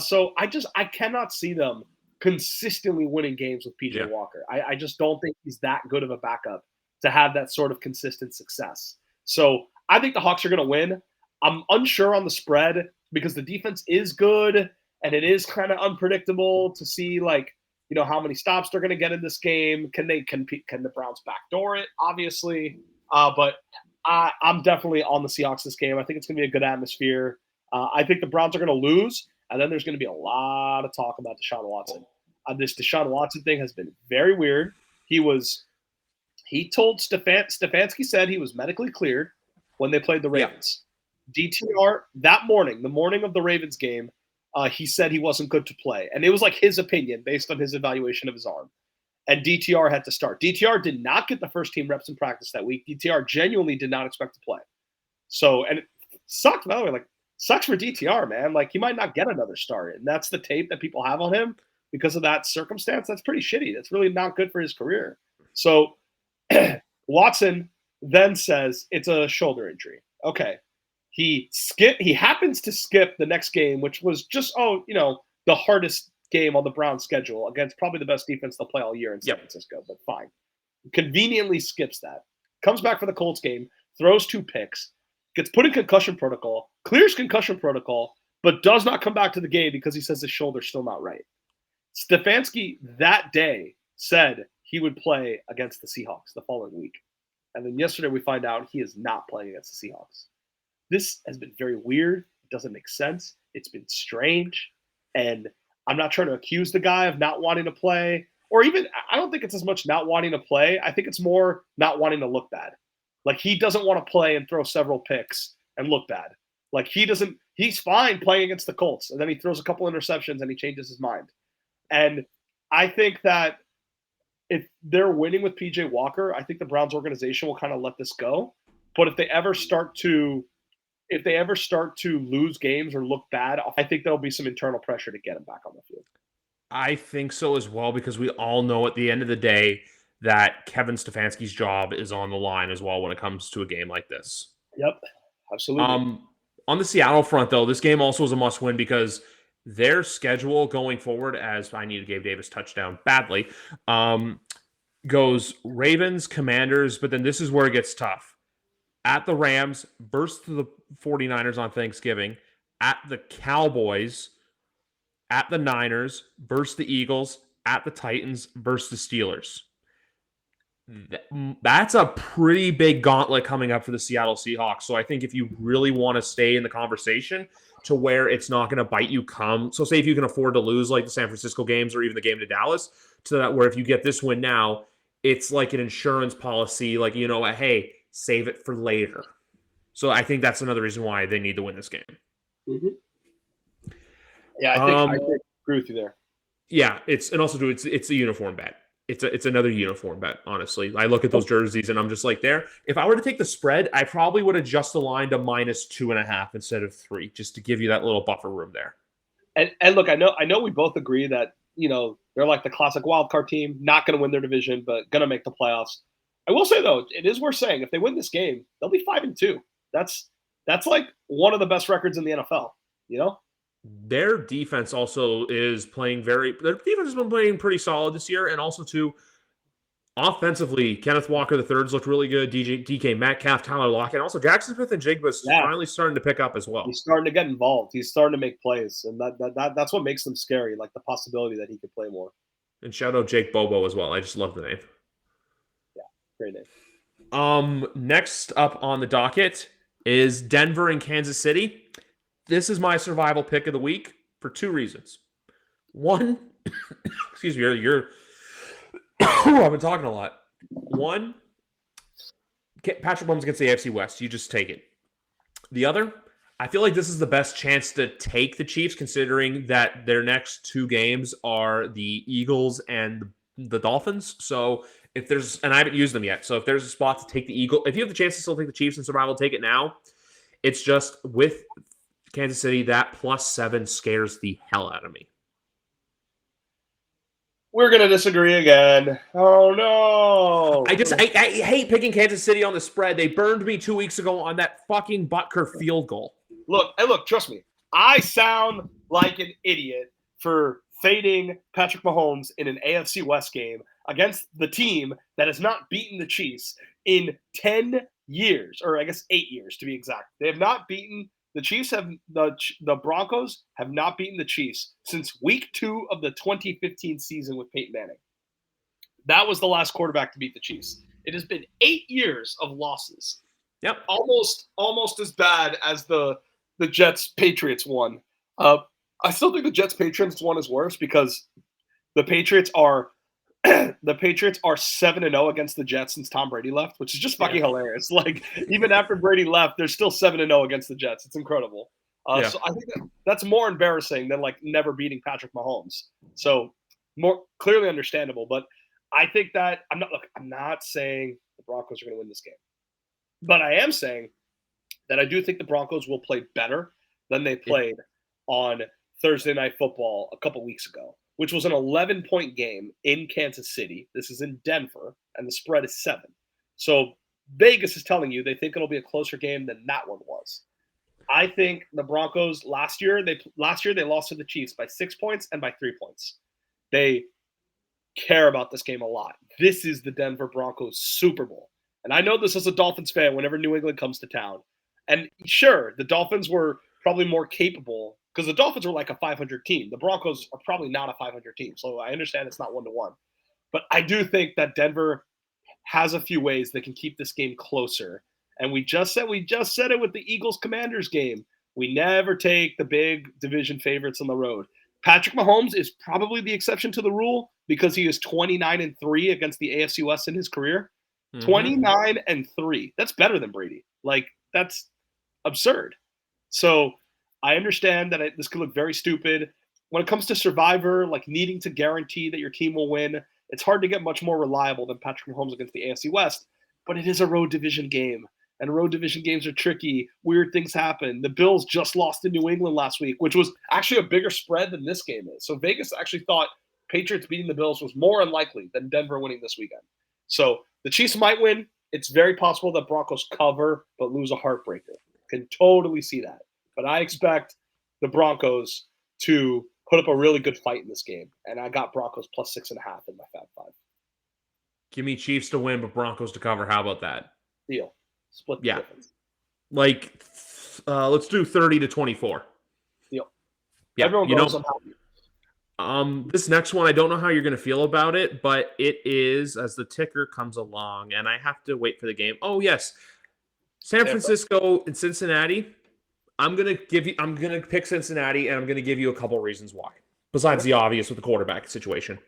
So I cannot see them consistently winning games with PJ Walker. I just don't think he's that good of a backup to have that sort of consistent success. So I think the Hawks are going to win. I'm unsure on the spread because the defense is good and it is kind of unpredictable to see how many stops they're going to get in this game. Can the Browns backdoor it? Obviously, but I'm definitely on the Seahawks this game. I think it's going to be a good atmosphere. I think the Browns are going to lose, and then there's going to be a lot of talk about Deshaun Watson. This Deshaun Watson thing has been very weird. He told Stefanski said he was medically cleared when they played the Ravens. DTR that morning, the morning of the Ravens game, he said he wasn't good to play. And it was his opinion based on his evaluation of his arm. And DTR had to start. DTR did not get the first team reps in practice that week. DTR genuinely did not expect to play. So, and it sucked, by the way, sucks for DTR, man. He might not get another start. And that's the tape that people have on him because of that circumstance. That's pretty shitty. That's really not good for his career. So Watson then says it's a shoulder injury. Okay. He happens to skip the next game, which was just, the hardest game on the Browns schedule against probably the best defense they'll play all year in San Francisco, but fine. Conveniently skips that. Comes back for the Colts game, throws 2 picks, gets put in concussion protocol, clears concussion protocol, but does not come back to the game because he says his shoulder's still not right. Stefanski that day said he would play against the Seahawks the following week. And then yesterday we find out he is not playing against the Seahawks. This has been very weird. It doesn't make sense. It's been strange. And I'm not trying to accuse the guy of not wanting to play. Or even, I don't think it's as much not wanting to play. I think it's more not wanting to look bad. He doesn't want to play and throw several picks and look bad. He's fine playing against the Colts. And then he throws a couple interceptions and he changes his mind. And I think that if they're winning with PJ Walker, I think the Browns organization will kind of let this go. But if they ever start to lose games or look bad, I think there'll be some internal pressure to get him back on the field. I think so as well, because we all know at the end of the day that Kevin Stefanski's job is on the line as well when it comes to a game like this. Yep, absolutely. On the Seattle front, though, this game also is a must-win because their schedule going forward, as I need to Gabe Davis touchdown badly, goes Ravens, Commanders, but then this is where it gets tough. At the Rams, burst to the 49ers on Thanksgiving. At the Cowboys, at the Niners, burst the Eagles. At the Titans, burst the Steelers. That's a pretty big gauntlet coming up for the Seattle Seahawks. So I think if you really want to stay in the conversation to where it's not going to bite you so say if you can afford to lose like the San Francisco games or even the game to Dallas, to that where if you get this win now, it's like an insurance policy, hey, save it for later. So I think that's another reason why they need to win this game. Mm-hmm. Yeah, I think agree with you there. Yeah, it's a uniform bet. It's another uniform bet, honestly. I look at those jerseys and I'm just there. If I were to take the spread, I probably would adjust the line to -2.5 instead of 3, just to give you that little buffer room there. And look, I know we both agree that, they're like the classic wild card team, not going to win their division, but going to make the playoffs. I will say, though, it is worth saying if they win this game, they'll be 5-2. That's one of the best records in the NFL, their defense also is playing their defense has been playing pretty solid this year. And also, too, offensively, Kenneth Walker III's looked really good. DK Metcalf, Tyler Lockett, and also Jackson Smith and Jigba's finally starting to pick up as well. He's starting to get involved. He's starting to make plays, and that's what makes them scary, like the possibility that he could play more. And shout out Jake Bobo as well. I just love the name. Yeah, great name. Next up on the docket is Denver and Kansas City. This is my survival pick of the week for two reasons. One, excuse me, you're I've been talking a lot. One, Patrick Mahomes against the AFC West. You just take it. The other, I feel like this is the best chance to take the Chiefs, considering that their next two games are the Eagles and the Dolphins. So if there's, and I haven't used them yet, so if there's a spot to take the Eagle, if you have the chance to still take the Chiefs in survival, take it now. It's just with Kansas City, that +7 scares the hell out of me. We're going to disagree again. Oh, no. I hate picking Kansas City on the spread. They burned me 2 weeks ago on that fucking Butker field goal. Look, trust me. I sound like an idiot for fading Patrick Mahomes in an AFC West game against the team that has not beaten the Chiefs in 10 years, or I guess 8 years to be exact. They have not beaten the Chiefs. The Broncos have not beaten the Chiefs since week 2 of the 2015 season with Peyton Manning. That was the last quarterback to beat the Chiefs. It has been 8 years of losses. Yep, almost as bad as the Jets-Patriots one. I still think the Jets-Patriots one is worse because the Patriots are 7-0 against the Jets since Tom Brady left, which is just fucking hilarious. Like, even after Brady left, they're still 7-0 against the Jets. It's incredible. So I think that's more embarrassing than like never beating Patrick Mahomes. So more clearly understandable. But I think that I'm not saying the Broncos are going to win this game, but I am saying that I do think the Broncos will play better than they played on Thursday Night Football a couple weeks ago, which was an 11-point game in Kansas City. This is in Denver, and the spread is 7. So Vegas is telling you they think it'll be a closer game than that one was. I think the Broncos last year they lost to the Chiefs by 6 points and by 3 points. They care about this game a lot. This is the Denver Broncos Super Bowl. And I know this as a Dolphins fan whenever New England comes to town. And sure, the Dolphins were probably more capable because the Dolphins were like a 500 team. The Broncos are probably not a 500 team. So I understand it's not 1-1. But I do think that Denver has a few ways they can keep this game closer. And we just said it with the Eagles-Commanders game. We never take the big division favorites on the road. Patrick Mahomes is probably the exception to the rule because he is 29-3 against the AFC West in his career. 29-3. That's better than Brady. Like, that's absurd. So I understand that this could look very stupid. When it comes to Survivor, like needing to guarantee that your team will win, it's hard to get much more reliable than Patrick Mahomes against the AFC West. But it is a road division game. And road division games are tricky. Weird things happen. The Bills just lost to New England last week, which was actually a bigger spread than this game is. So Vegas actually thought Patriots beating the Bills was more unlikely than Denver winning this weekend. So the Chiefs might win. It's very possible that Broncos cover but lose a heartbreaker. Can totally see that. But I expect the Broncos to put up a really good fight in this game. And I got Broncos +6.5 in my Fab 5. Give me Chiefs to win, but Broncos to cover. How about that? Deal. Split the difference. Like, let's do 30-24. Deal. Yeah, everyone goes on happy. This next one, I don't know how you're going to feel about it, but it is as the ticker comes along, and I have to wait for the game. Oh, yes. San Francisco and Cincinnati. I'm going to pick Cincinnati, and I'm going to give you a couple reasons why, besides the obvious with the quarterback situation.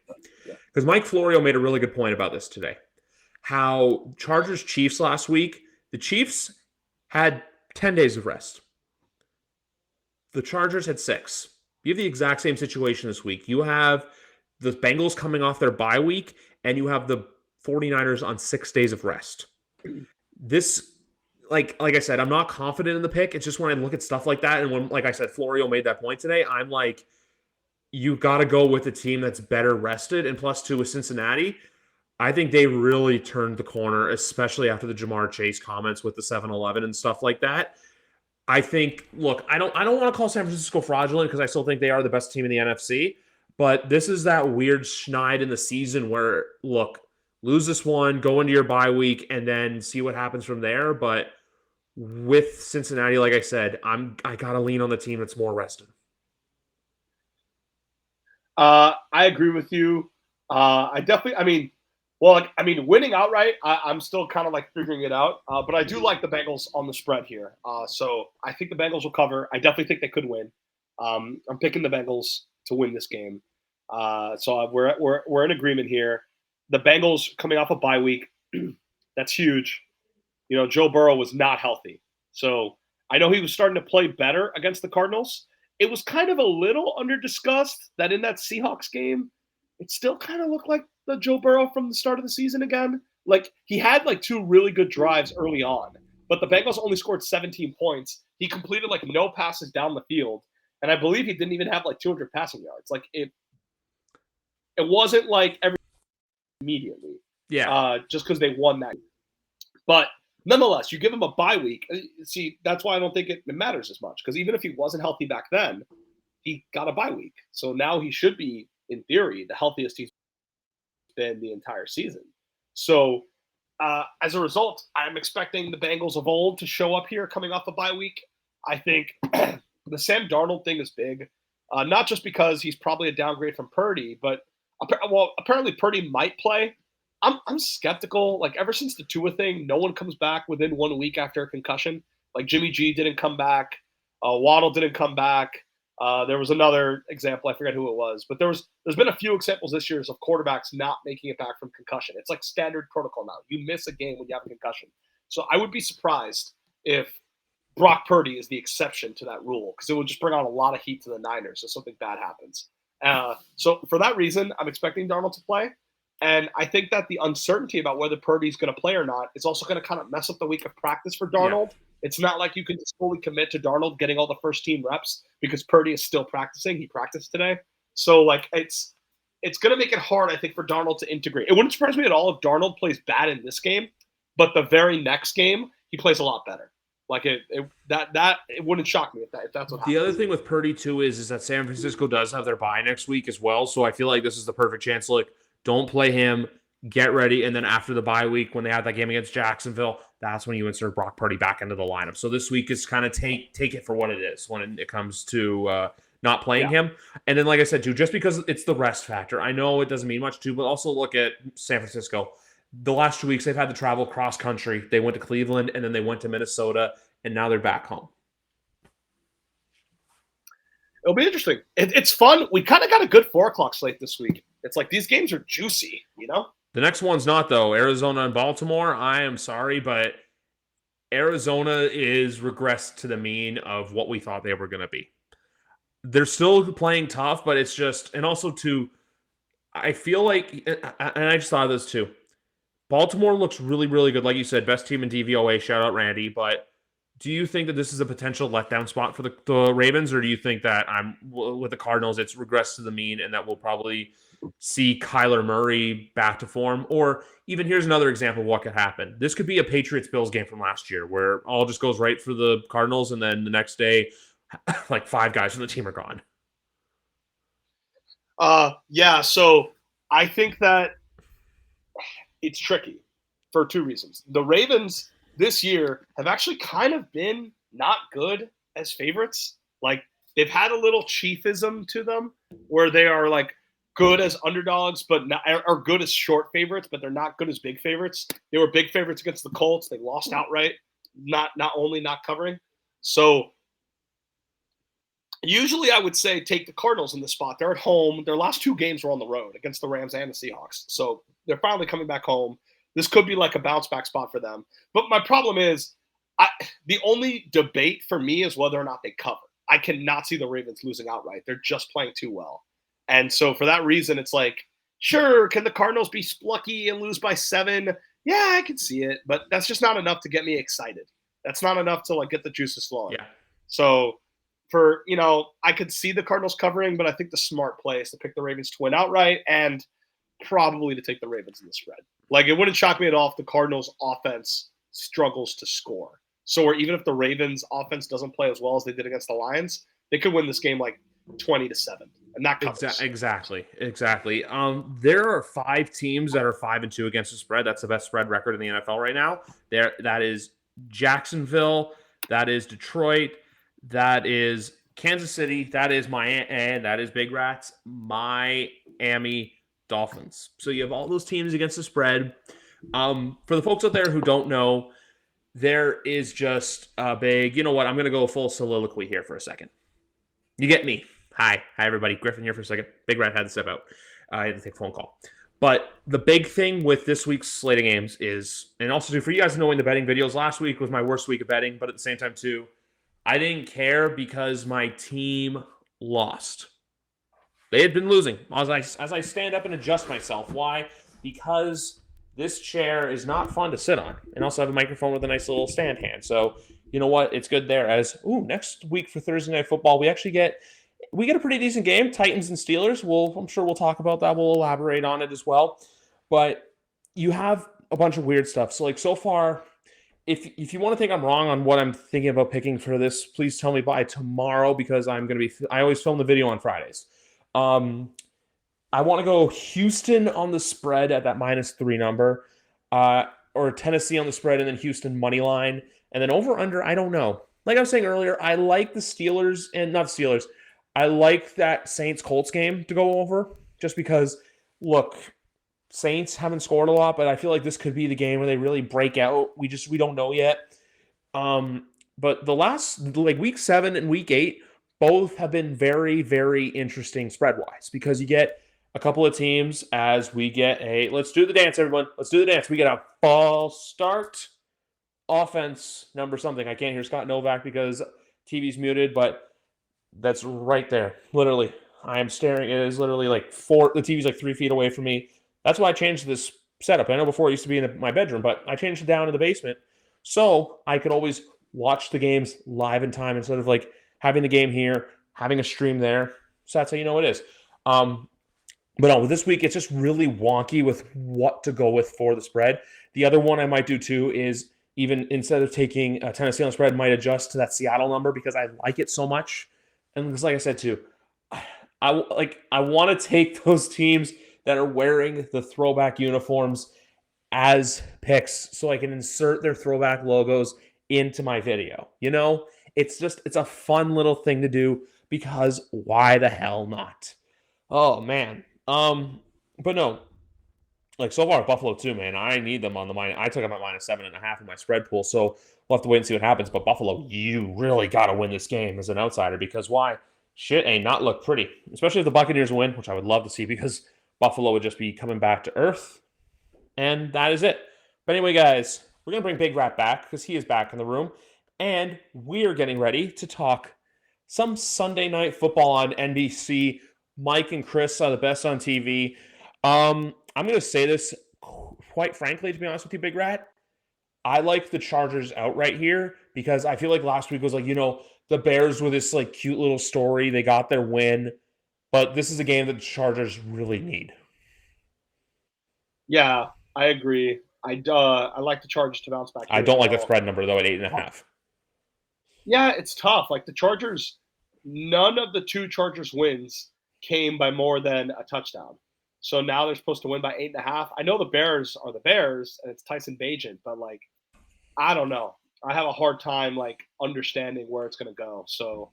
Because Mike Florio made a really good point about this today. How Chargers-Chiefs last week, the Chiefs had 10 days of rest. The Chargers had 6. You have the exact same situation this week. You have the Bengals coming off their bye week, and you have the 49ers on 6 days of rest. This, like I said, I'm not confident in the pick. It's just when I look at stuff like that, and when, like I said, Florio made that point today, I'm like, you got to go with a team that's better rested. And +2 with Cincinnati, I think they really turned the corner, especially after the Jamar Chase comments with the 7-11 and stuff like that. I think, look, I don't want to call San Francisco fraudulent because I still think they are the best team in the NFC. But this is that weird schneid in the season where, look, lose this one, go into your bye week, and then see what happens from there. But with Cincinnati, like I said, I gotta lean on the team that's more rested. I agree with you. I definitely, I mean, well, like, I mean, winning outright, I'm still kind of like figuring it out. But I do like the Bengals on the spread here. So I think the Bengals will cover. I definitely think they could win. I'm picking the Bengals to win this game. So we're in agreement here. The Bengals coming off a bye week, that's huge. You know, Joe Burrow was not healthy. So I know he was starting to play better against the Cardinals. It was kind of a little under discussed that in that Seahawks game, it still kind of looked like the Joe Burrow from the start of the season again. Like he had like two really good drives early on, but the Bengals only scored 17 points. He completed like no passes down the field, and I believe he didn't even have like 200 passing yards. Like it wasn't like every immediately, Yeah. just because they won that. But nonetheless, you give him a bye week. See, that's why I don't think it matters as much because even if he wasn't healthy back then, he got a bye week. So now he should be, in theory, the healthiest he's been the entire season. So as a result, I'm expecting the Bengals of old to show up here coming off a bye week. I think the Sam Darnold thing is big, not just because he's probably a downgrade from Purdy, but apparently Purdy might play. I'm skeptical. Like ever since the Tua thing, no one comes back within 1 week after a concussion. Like Jimmy G didn't come back, Waddle didn't come back. There was another example, I forget who it was, but there's been a few examples this year of quarterbacks not making it back from concussion. It's like standard protocol now. You miss a game when you have a concussion. So I would be surprised if Brock Purdy is the exception to that rule because it would just bring on a lot of heat to the Niners if something bad happens. So for that reason, I'm expecting Darnold to play. And I think that the uncertainty about whether Purdy's going to play or not is also going to kind of mess up the week of practice for Yeah. Darnold. It's not like you can just fully commit to Darnold getting all the first team reps because Purdy is still practicing. He practiced today. So like it's going to make it hard, I think, for Darnold to integrate. It wouldn't surprise me at all if Darnold plays bad in this game, but the very next game he plays a lot better. Like it wouldn't shock me if that's what happens. The other thing with Purdy too is that San Francisco does have their bye next week as well. So I feel like this is the perfect chance. Like, don't play him, get ready, and then after the bye week when they have that game against Jacksonville, that's when you insert Brock Purdy back into the lineup. So this week is kind of take it for what it is when it comes to not playing him. And then, like I said, too, just because it's the rest factor, I know it doesn't mean much too, but also look at San Francisco. The last 2 weeks they've had to travel cross country. They went to Cleveland and then they went to Minnesota, and now they're back home. It'll be interesting. It's fun. We kind of got a good 4:00 slate this week. It's like these games are juicy, you know? The next one's not, though. Arizona and Baltimore. I am sorry, but Arizona is regressed to the mean of what we thought they were going to be. They're still playing tough, but it's just, and also too, I feel like, and I just thought of this too. Baltimore looks really, really good. Like you said, best team in DVOA. Shout out Randy. But do you think that this is a potential letdown spot for the Ravens, or do you think that with the Cardinals, it's regressed to the mean and that we'll probably see Kyler Murray back to form? Or even here's another example of what could happen. This could be a Patriots-Bills game from last year where all just goes right for the Cardinals, and then the next day, like 5 guys from the team are gone. Yeah, so I think that it's tricky for 2 reasons. The Ravens this year have actually kind of been not good as favorites. Like they've had a little chiefism to them where they are like good as underdogs, but not are good as short favorites, but they're not good as big favorites. They were big favorites against the Colts. They lost outright, not only not covering. So usually I would say take the Cardinals in this spot. They're at home. Their last 2 games were on the road against the Rams and the Seahawks. So they're finally coming back home. This could be like a bounce back spot for them. But my problem is the only debate for me is whether or not they cover. I cannot see the Ravens losing outright. They're just playing too well. And so for that reason, it's like, sure, can the Cardinals be plucky and lose by 7? Yeah, I can see it. But that's just not enough to get me excited. That's not enough to like get the juices flowing. Yeah. So I could see the Cardinals covering, but I think the smart play is to pick the Ravens to win outright and probably to take the Ravens in the spread. Like, it wouldn't shock me at all if the Cardinals offense struggles to score. So where even if the Ravens offense doesn't play as well as they did against the Lions, they could win this game like 20-7, and that covers. Exactly. There are 5 teams that are 5-2 against the spread. That's the best spread record in the NFL right now. That is Jacksonville, that is Detroit, that is Kansas City, that is Miami, and that is Big Rats, Miami Dolphins. So you have all those teams against the spread. For the folks out there who don't know, there is just a big, you know what, I'm going to go full soliloquy here for a second. You get me. Hi, everybody. Griffin here for a second. Big Rat had to step out. I had to take a phone call. But the big thing with this week's slate of games is, and also for you guys knowing the betting videos, last week was my worst week of betting, but at the same time too, I didn't care because my team lost. They had been losing. As I stand up and adjust myself. Why? Because this chair is not fun to sit on. And also have a microphone with a nice little stand hand. So, you know what? It's good there. Next week for Thursday Night Football, we get a pretty decent game, Titans and Steelers. I'm sure we'll talk about that. We'll elaborate on it as well. But you have a bunch of weird stuff. So, so far, if you want to think I'm wrong on what I'm thinking about picking for this, please tell me by tomorrow because I always film the video on Fridays. I want to go Houston on the spread at that -3 number, or Tennessee on the spread and then Houston money line. And then over under, I don't know. Like I was saying earlier, I like the Steelers and not Steelers. I like that Saints-Colts game to go over just because, look, Saints haven't scored a lot, but I feel like this could be the game where they really break out. We don't know yet. But the last, week 7 and week 8, both have been very, very interesting spread-wise because you get a couple of teams as we get let's do the dance, everyone. Let's do the dance. We get a false start offense number something. I can't hear Scott Novak because TV's muted, but that's right there. Literally. I am staring. It is literally the TV's 3 feet away from me. That's why I changed this setup. I know before it used to be in my bedroom, but I changed it down in the basement so I could always watch the games live in time instead of having the game here, having a stream there. So that's how you know it is. But no, this week it's just really wonky with what to go with for the spread. The other one I might do too is even instead of taking Tennessee on the spread, might adjust to that Seattle number because I like it so much. And because like I said too, I want to take those teams that are wearing the throwback uniforms as picks so I can insert their throwback logos into my video. You know, it's a fun little thing to do because why the hell not? Oh man. But no, so far Buffalo too, man. I need them on the minus. I took them at -7.5 in my spread pool, so we'll have to wait and see what happens. But Buffalo, you really got to win this game as an outsider because why? Shit ain't not look pretty, especially if the Buccaneers win, which I would love to see because Buffalo would just be coming back to earth, and that is it. But anyway, guys, we're gonna bring Big Rat back because he is back in the room, and we are getting ready to talk some Sunday Night Football on NBC. Mike and Chris are the best on TV. I'm going to say this quite frankly, to be honest with you, Big Rat. I like the Chargers outright here because I feel like last week was the Bears with this cute little story. They got their win, but this is a game that the Chargers really need. Yeah, I agree. I like the Chargers to bounce back. I don't like the spread number though at 8.5. Yeah, it's tough. The Chargers, none of the 2 Chargers wins came by more than a touchdown. So now they're supposed to win by 8.5. I know the Bears are the Bears and it's Tyson Bagent, but I don't know. I have a hard time understanding where it's going to go. So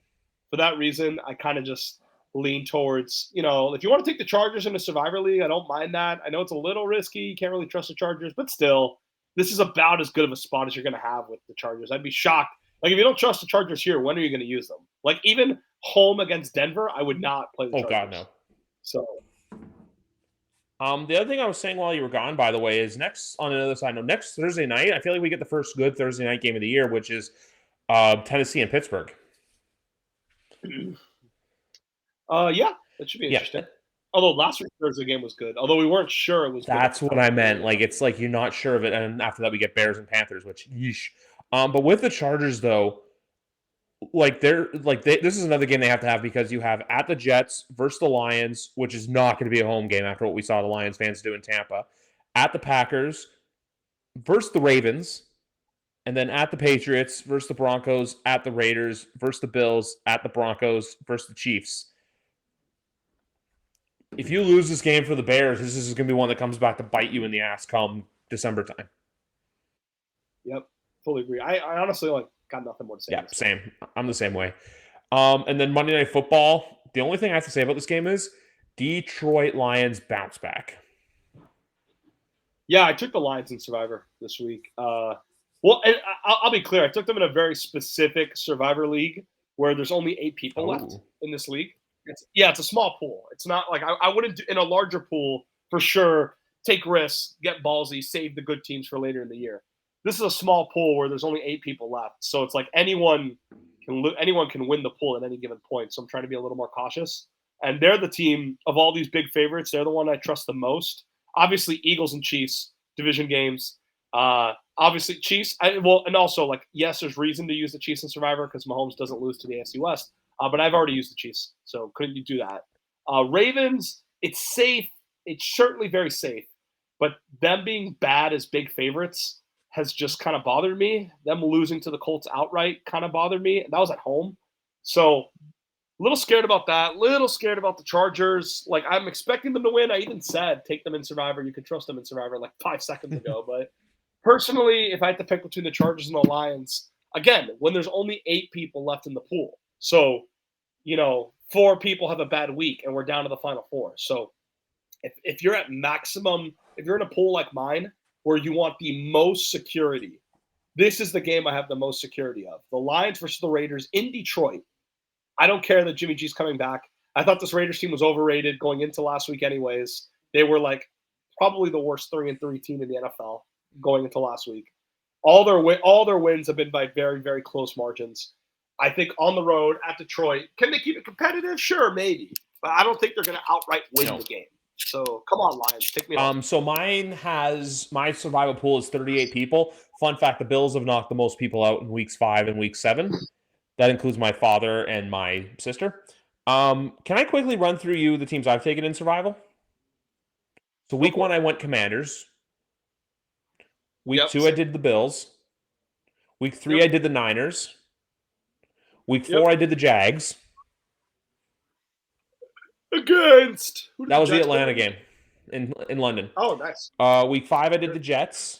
for that reason, I kind of just lean towards, if you want to take the Chargers in a Survivor League, I don't mind that. I know it's a little risky. You can't really trust the Chargers, but still, this is about as good of a spot as you're going to have with the Chargers. I'd be shocked. If you don't trust the Chargers here, when are you going to use them? Even home against Denver, I would not play the Chargers. Oh, God, no. So. The other thing I was saying while you were gone, by the way, is next Thursday night, I feel like we get the first good Thursday night game of the year, which is Tennessee and Pittsburgh. Yeah, that should be interesting. Yeah. Although last week's Thursday game was good. Although we weren't sure it was good. That's what I meant. It's you're not sure of it. And after that, we get Bears and Panthers, which, yeesh. But with the Chargers, though, this is another game they have to have because you have at the Jets versus the Lions, which is not going to be a home game after what we saw the Lions fans do in Tampa. At the Packers versus the Ravens, and then at the Patriots versus the Broncos, at the Raiders versus the Bills, at the Broncos versus the Chiefs. If you lose this game for the Bears, this is going to be one that comes back to bite you in the ass come December time. Yep, fully agree. I honestly got nothing more to say. Yeah, same. I'm the same way. And then Monday Night Football. The only thing I have to say about this game is Detroit Lions bounce back. Yeah, I took the Lions in Survivor this week. Well, and I'll be clear. I took them in a very specific Survivor league where there's only 8 people left in this league. It's a small pool. It's not like I wouldn't do in a larger pool for sure. Take risks, get ballsy, save the good teams for later in the year. This is a small pool where there's only 8 people left, so it's like anyone can win the pool at any given point. So I'm trying to be a little more cautious. And they're the team of all these big favorites. They're the one I trust the most. Obviously, Eagles and Chiefs division games. Obviously, Chiefs. And also yes, there's reason to use the Chiefs in Survivor because Mahomes doesn't lose to the AFC West. But I've already used the Chiefs, so couldn't you do that? Ravens. It's safe. It's certainly very safe, but them being bad as big favorites has just kind of bothered me. Them losing to the Colts outright kind of bothered me. That was at home. So a little scared about that. A little scared about the Chargers. I'm expecting them to win. I even said take them in Survivor. You can trust them in Survivor 5 seconds ago. But personally, if I had to pick between the Chargers and the Lions, again, when there's only 8 people left in the pool. So, 4 people have a bad week and we're down to the final 4. So if you're at maximum, if you're in a pool like mine, where you want the most security, this is the game I have the most security of. The Lions versus the Raiders in Detroit. I don't care that Jimmy G's coming back. I thought this Raiders team was overrated going into last week anyways. They were probably the worst 3-3 team in the NFL going into last week. All their wins have been by very, very close margins. I think on the road at Detroit, can they keep it competitive? Sure, maybe. But I don't think they're going to outright win the game. So come on, Lions, take me home. So mine has my survival pool is 38 people. Fun fact: the Bills have knocked the most people out in weeks 5 and week 7. That includes my father and my sister. Can I quickly run through you the teams I've taken in survival? So week 1, I went Commanders. Week 2, I did the Bills. Week 3, I did the Niners. Week 4, I did the Jags. That was the Atlanta game in London. Oh, nice. Week 5, I did the Jets.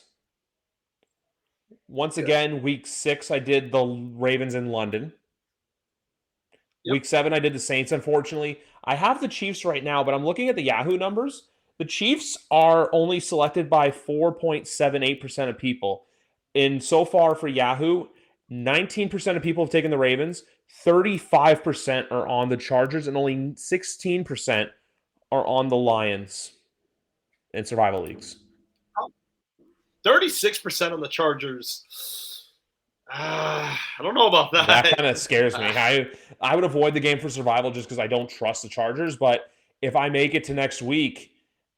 Once again, week 6, I did the Ravens in London. Week 7, I did the Saints, unfortunately. I have the Chiefs right now, but I'm looking at the Yahoo numbers. The Chiefs are only selected by 4.78% of people. And so far for Yahoo, 19% of people have taken the Ravens, 35% are on the Chargers, and only 16% are on the Lions in survival leagues. 36% on the Chargers. I don't know about that. That kind of scares me. I would avoid the game for survival just because I don't trust the Chargers. But if I make it to next week,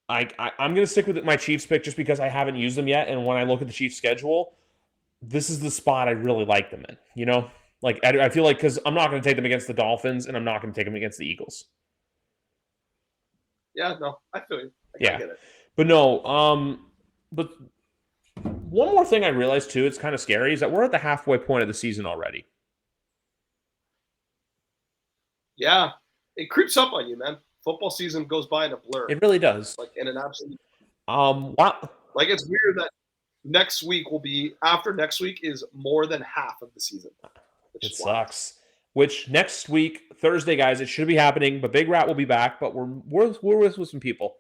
I'm going to stick with my Chiefs pick just because I haven't used them yet. And when I look at the Chiefs schedule, this is the spot I really like them in. I feel like because I'm not going to take them against the Dolphins and I'm not going to take them against the Eagles. Yeah, no, I feel you. I get it. But no, but one more thing I realized too, it's kind of scary, is that we're at the halfway point of the season already. Yeah, it creeps up on you, man. Football season goes by in a blur. It really does. In an absolute. Wow. It's weird that next week after next week is more than half of the season. It sucks. Which next week, Thursday, guys, it should be happening. But Big Rat will be back. But we're with some people.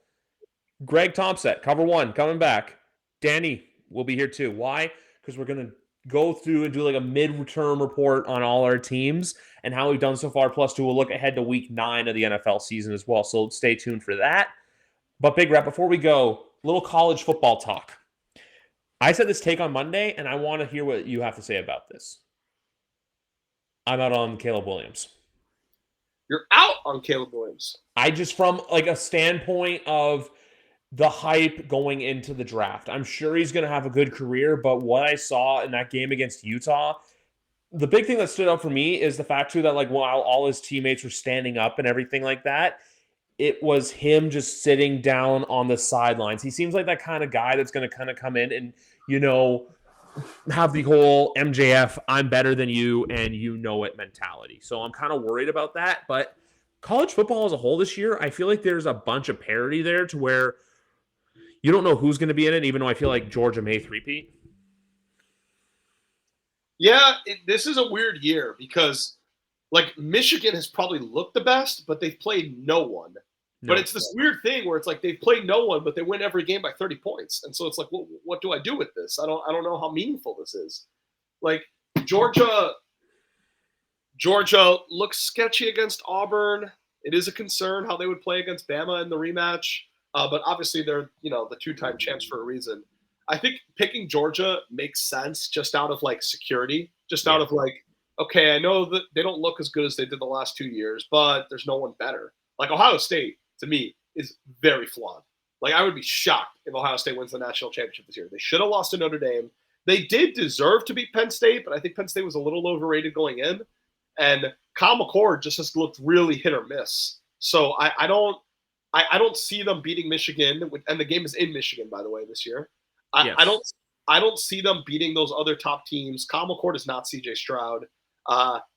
Greg Thompson, Cover 1, coming back. Danny will be here too. Why? Because we're going to go through and do a mid-term report on all our teams and how we've done so far. Plus, we'll look ahead to week 9 of the NFL season as well. So stay tuned for that. But Big Rat, before we go, little college football talk. I said this take on Monday, and I want to hear what you have to say about this. I'm out on Caleb Williams. You're out on Caleb Williams. I just, from a standpoint of the hype going into the draft, I'm sure he's going to have a good career, but what I saw in that game against Utah, the big thing that stood out for me is the fact too that while all his teammates were standing up and everything like that, it was him just sitting down on the sidelines. He seems like that kind of guy that's going to kind of come in and, have the whole MJF, I'm better than you and you know it mentality. So I'm kind of worried about that. But college football as a whole this year, I feel like there's a bunch of parity there to where you don't know who's going to be in it, even though I feel like Georgia may three-peat. Yeah, this is a weird year because like Michigan has probably looked the best, but they've played no one. But No. it's this weird thing where it's like they've played no one, but they win every game by 30 points. And so it's like, what do I do with this? I don't know how meaningful this is. Like Georgia looks sketchy against Auburn. It is a concern how they would play against Bama in the rematch. But obviously they're, the two-time champs for a reason. I think picking Georgia makes sense just out of like security, just out of like, okay, I know that they don't look as good as they did the last 2 years, but there's no one better. Like Ohio State, to me, is very flawed. Like I would be shocked if Ohio State wins the national championship this year. They should have lost to Notre Dame. They did deserve to beat Penn State, but I think Penn State was a little overrated going in. And Kyle McCord just has looked really hit or miss. So I don't see them beating Michigan, and the game is in Michigan, by the way, this year. I don't see them beating those other top teams. Kyle McCord is not C.J. Stroud.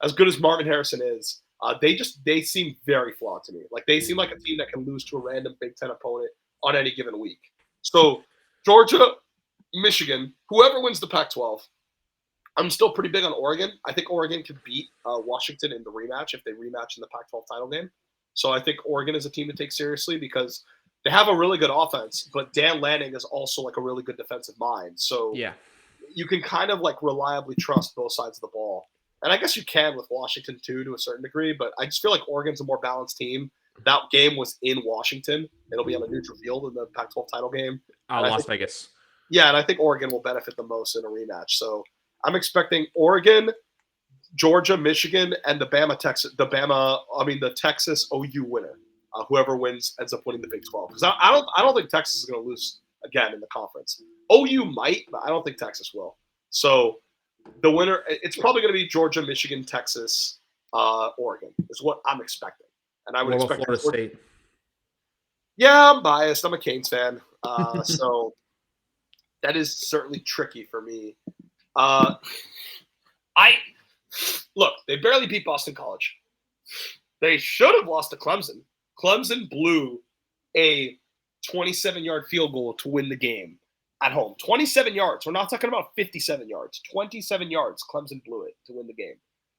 As good as Marvin Harrison is, they seem very flawed to me. Like they seem like a team that can lose to a random Big Ten opponent on any given week. So Georgia, Michigan, whoever wins the Pac-12. I'm still pretty big on Oregon. I think Oregon could beat Washington in the rematch if they rematch in the Pac-12 title game. So I think Oregon is a team to take seriously because they have a really good offense, but Dan Lanning is also like a really good defensive mind. So you can kind of like reliably trust both sides of the ball. And I guess you can with Washington too to a certain degree, but I just feel like Oregon's a more balanced team. That game was in Washington. It'll be on a neutral field in the Pac-12 title game. Las Vegas. Yeah, and I think Oregon will benefit the most in a rematch. So I'm expecting Oregon, Georgia, Michigan, and the Texas OU winner. Whoever wins ends up winning the Big 12. Because I don't think Texas is going to lose again in the conference. OU might, but I don't think Texas will. So the winner, it's probably going to be Georgia, Michigan, Texas, Oregon is what I'm expecting. And I would expect Florida State. Yeah, I'm biased. I'm a Canes fan. So that is certainly tricky for me. They barely beat Boston College. They should have lost to Clemson. Clemson blew a 27-yard field goal to win the game at home. 27 yards. We're not talking about 57 yards. 27 yards. Clemson blew it to win the game.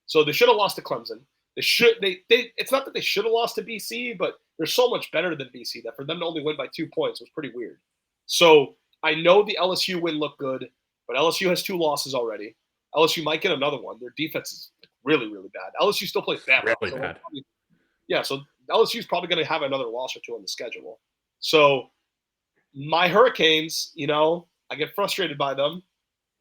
So they should have lost to Clemson. It's not that they should have lost to BC, but they're so much better than BC that for them to only win by 2 points was pretty weird. So I know the LSU win looked good, but LSU has 2 losses already. LSU might get another one. Their defense is really, really bad. LSU still plays bad. Really bad. So LSU is probably going to have another loss or 2 on the schedule. So my Hurricanes, I get frustrated by them.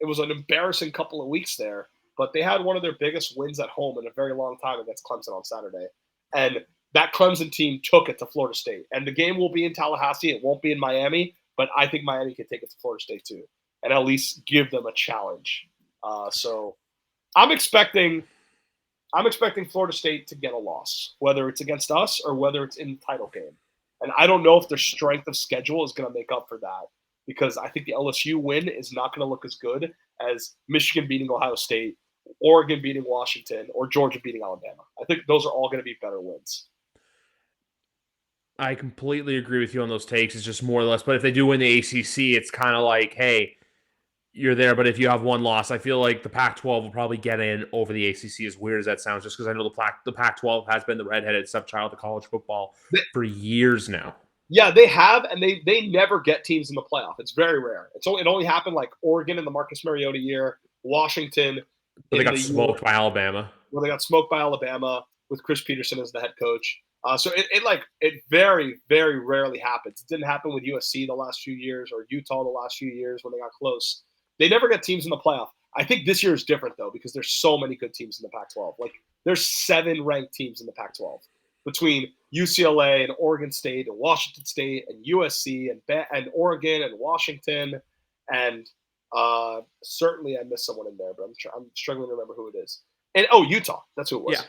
It was an embarrassing couple of weeks there, but they had one of their biggest wins at home in a very long time against Clemson on Saturday. And that Clemson team took it to Florida State. And the game will be in Tallahassee. It won't be in Miami, but I think Miami can take it to Florida State too and at least give them a challenge. So I'm expecting Florida State to get a loss, whether it's against us or whether it's in the title game. And I don't know if their strength of schedule is going to make up for that because I think the LSU win is not going to look as good as Michigan beating Ohio State, Oregon beating Washington, or Georgia beating Alabama. I think those are all going to be better wins. I completely agree with you on those takes. It's just more or less. But if they do win the ACC, it's kind of like, hey, you're there, but if you have one loss, I feel like the Pac-12 will probably get in over the ACC, as weird as that sounds, just because I know the Pac-12 has been the redheaded stepchild of college football for years now. Yeah, they have, and they never get teams in the playoff. It's very rare. It only happened like Oregon in the Marcus Mariota year, Washington. But they got smoked by Alabama. Well, they got smoked by Alabama with Chris Peterson as the head coach. So it very, very rarely happens. It didn't happen with USC the last few years or Utah the last few years when they got close. They never get teams in the playoff. I think this year is different, though, because there's so many good teams in the Pac-12. Like, there's 7 ranked teams in the Pac-12 between UCLA and Oregon State and Washington State and USC and Oregon and Washington. And certainly I missed someone in there, but I'm struggling to remember who it is. And, Utah. That's who it was.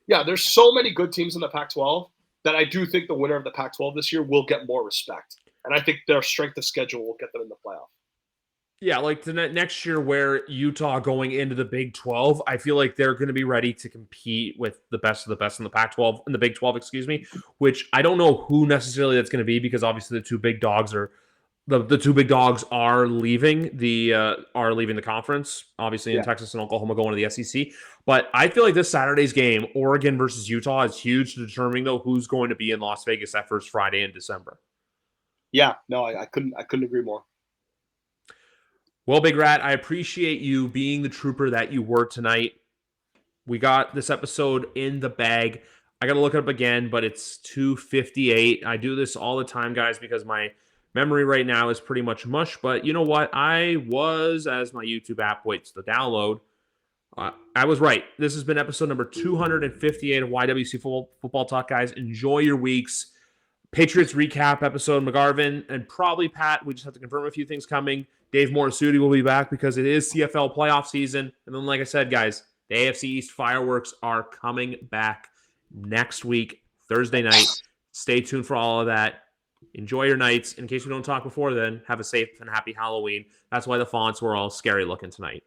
Yeah, there's so many good teams in the Pac-12 that I do think the winner of the Pac-12 this year will get more respect. And I think their strength of schedule will get them in the playoff. Yeah, like the next year where Utah going into the Big 12, I feel like they're going to be ready to compete with the best of the best in the Pac-12, in the Big 12, excuse me, which I don't know who necessarily that's going to be because obviously the two big dogs are leaving the conference, obviously in Yeah. Texas and Oklahoma going to the SEC. But I feel like this Saturday's game, Oregon versus Utah, is huge to determining though who's going to be in Las Vegas that first Friday in December. Yeah, no, I couldn't agree more. Well, Big Rat, I appreciate you being the trooper that you were tonight. We got this episode in the bag. I got to look it up again, but it's 2:58. I do this all the time, guys, because my memory right now is pretty much mush. But you know what? As my YouTube app waits to download, I was right. This has been episode number 258 of YWC Football Talk, guys. Enjoy your weeks. Patriots recap episode, McGarvin, and probably Pat. We just have to confirm a few things coming. Dave Morisuti will be back because it is CFL playoff season. And then, like I said, guys, the AFC East fireworks are coming back next week, Thursday night. Stay tuned for all of that. Enjoy your nights. In case we don't talk before then, have a safe and happy Halloween. That's why the fonts were all scary looking tonight.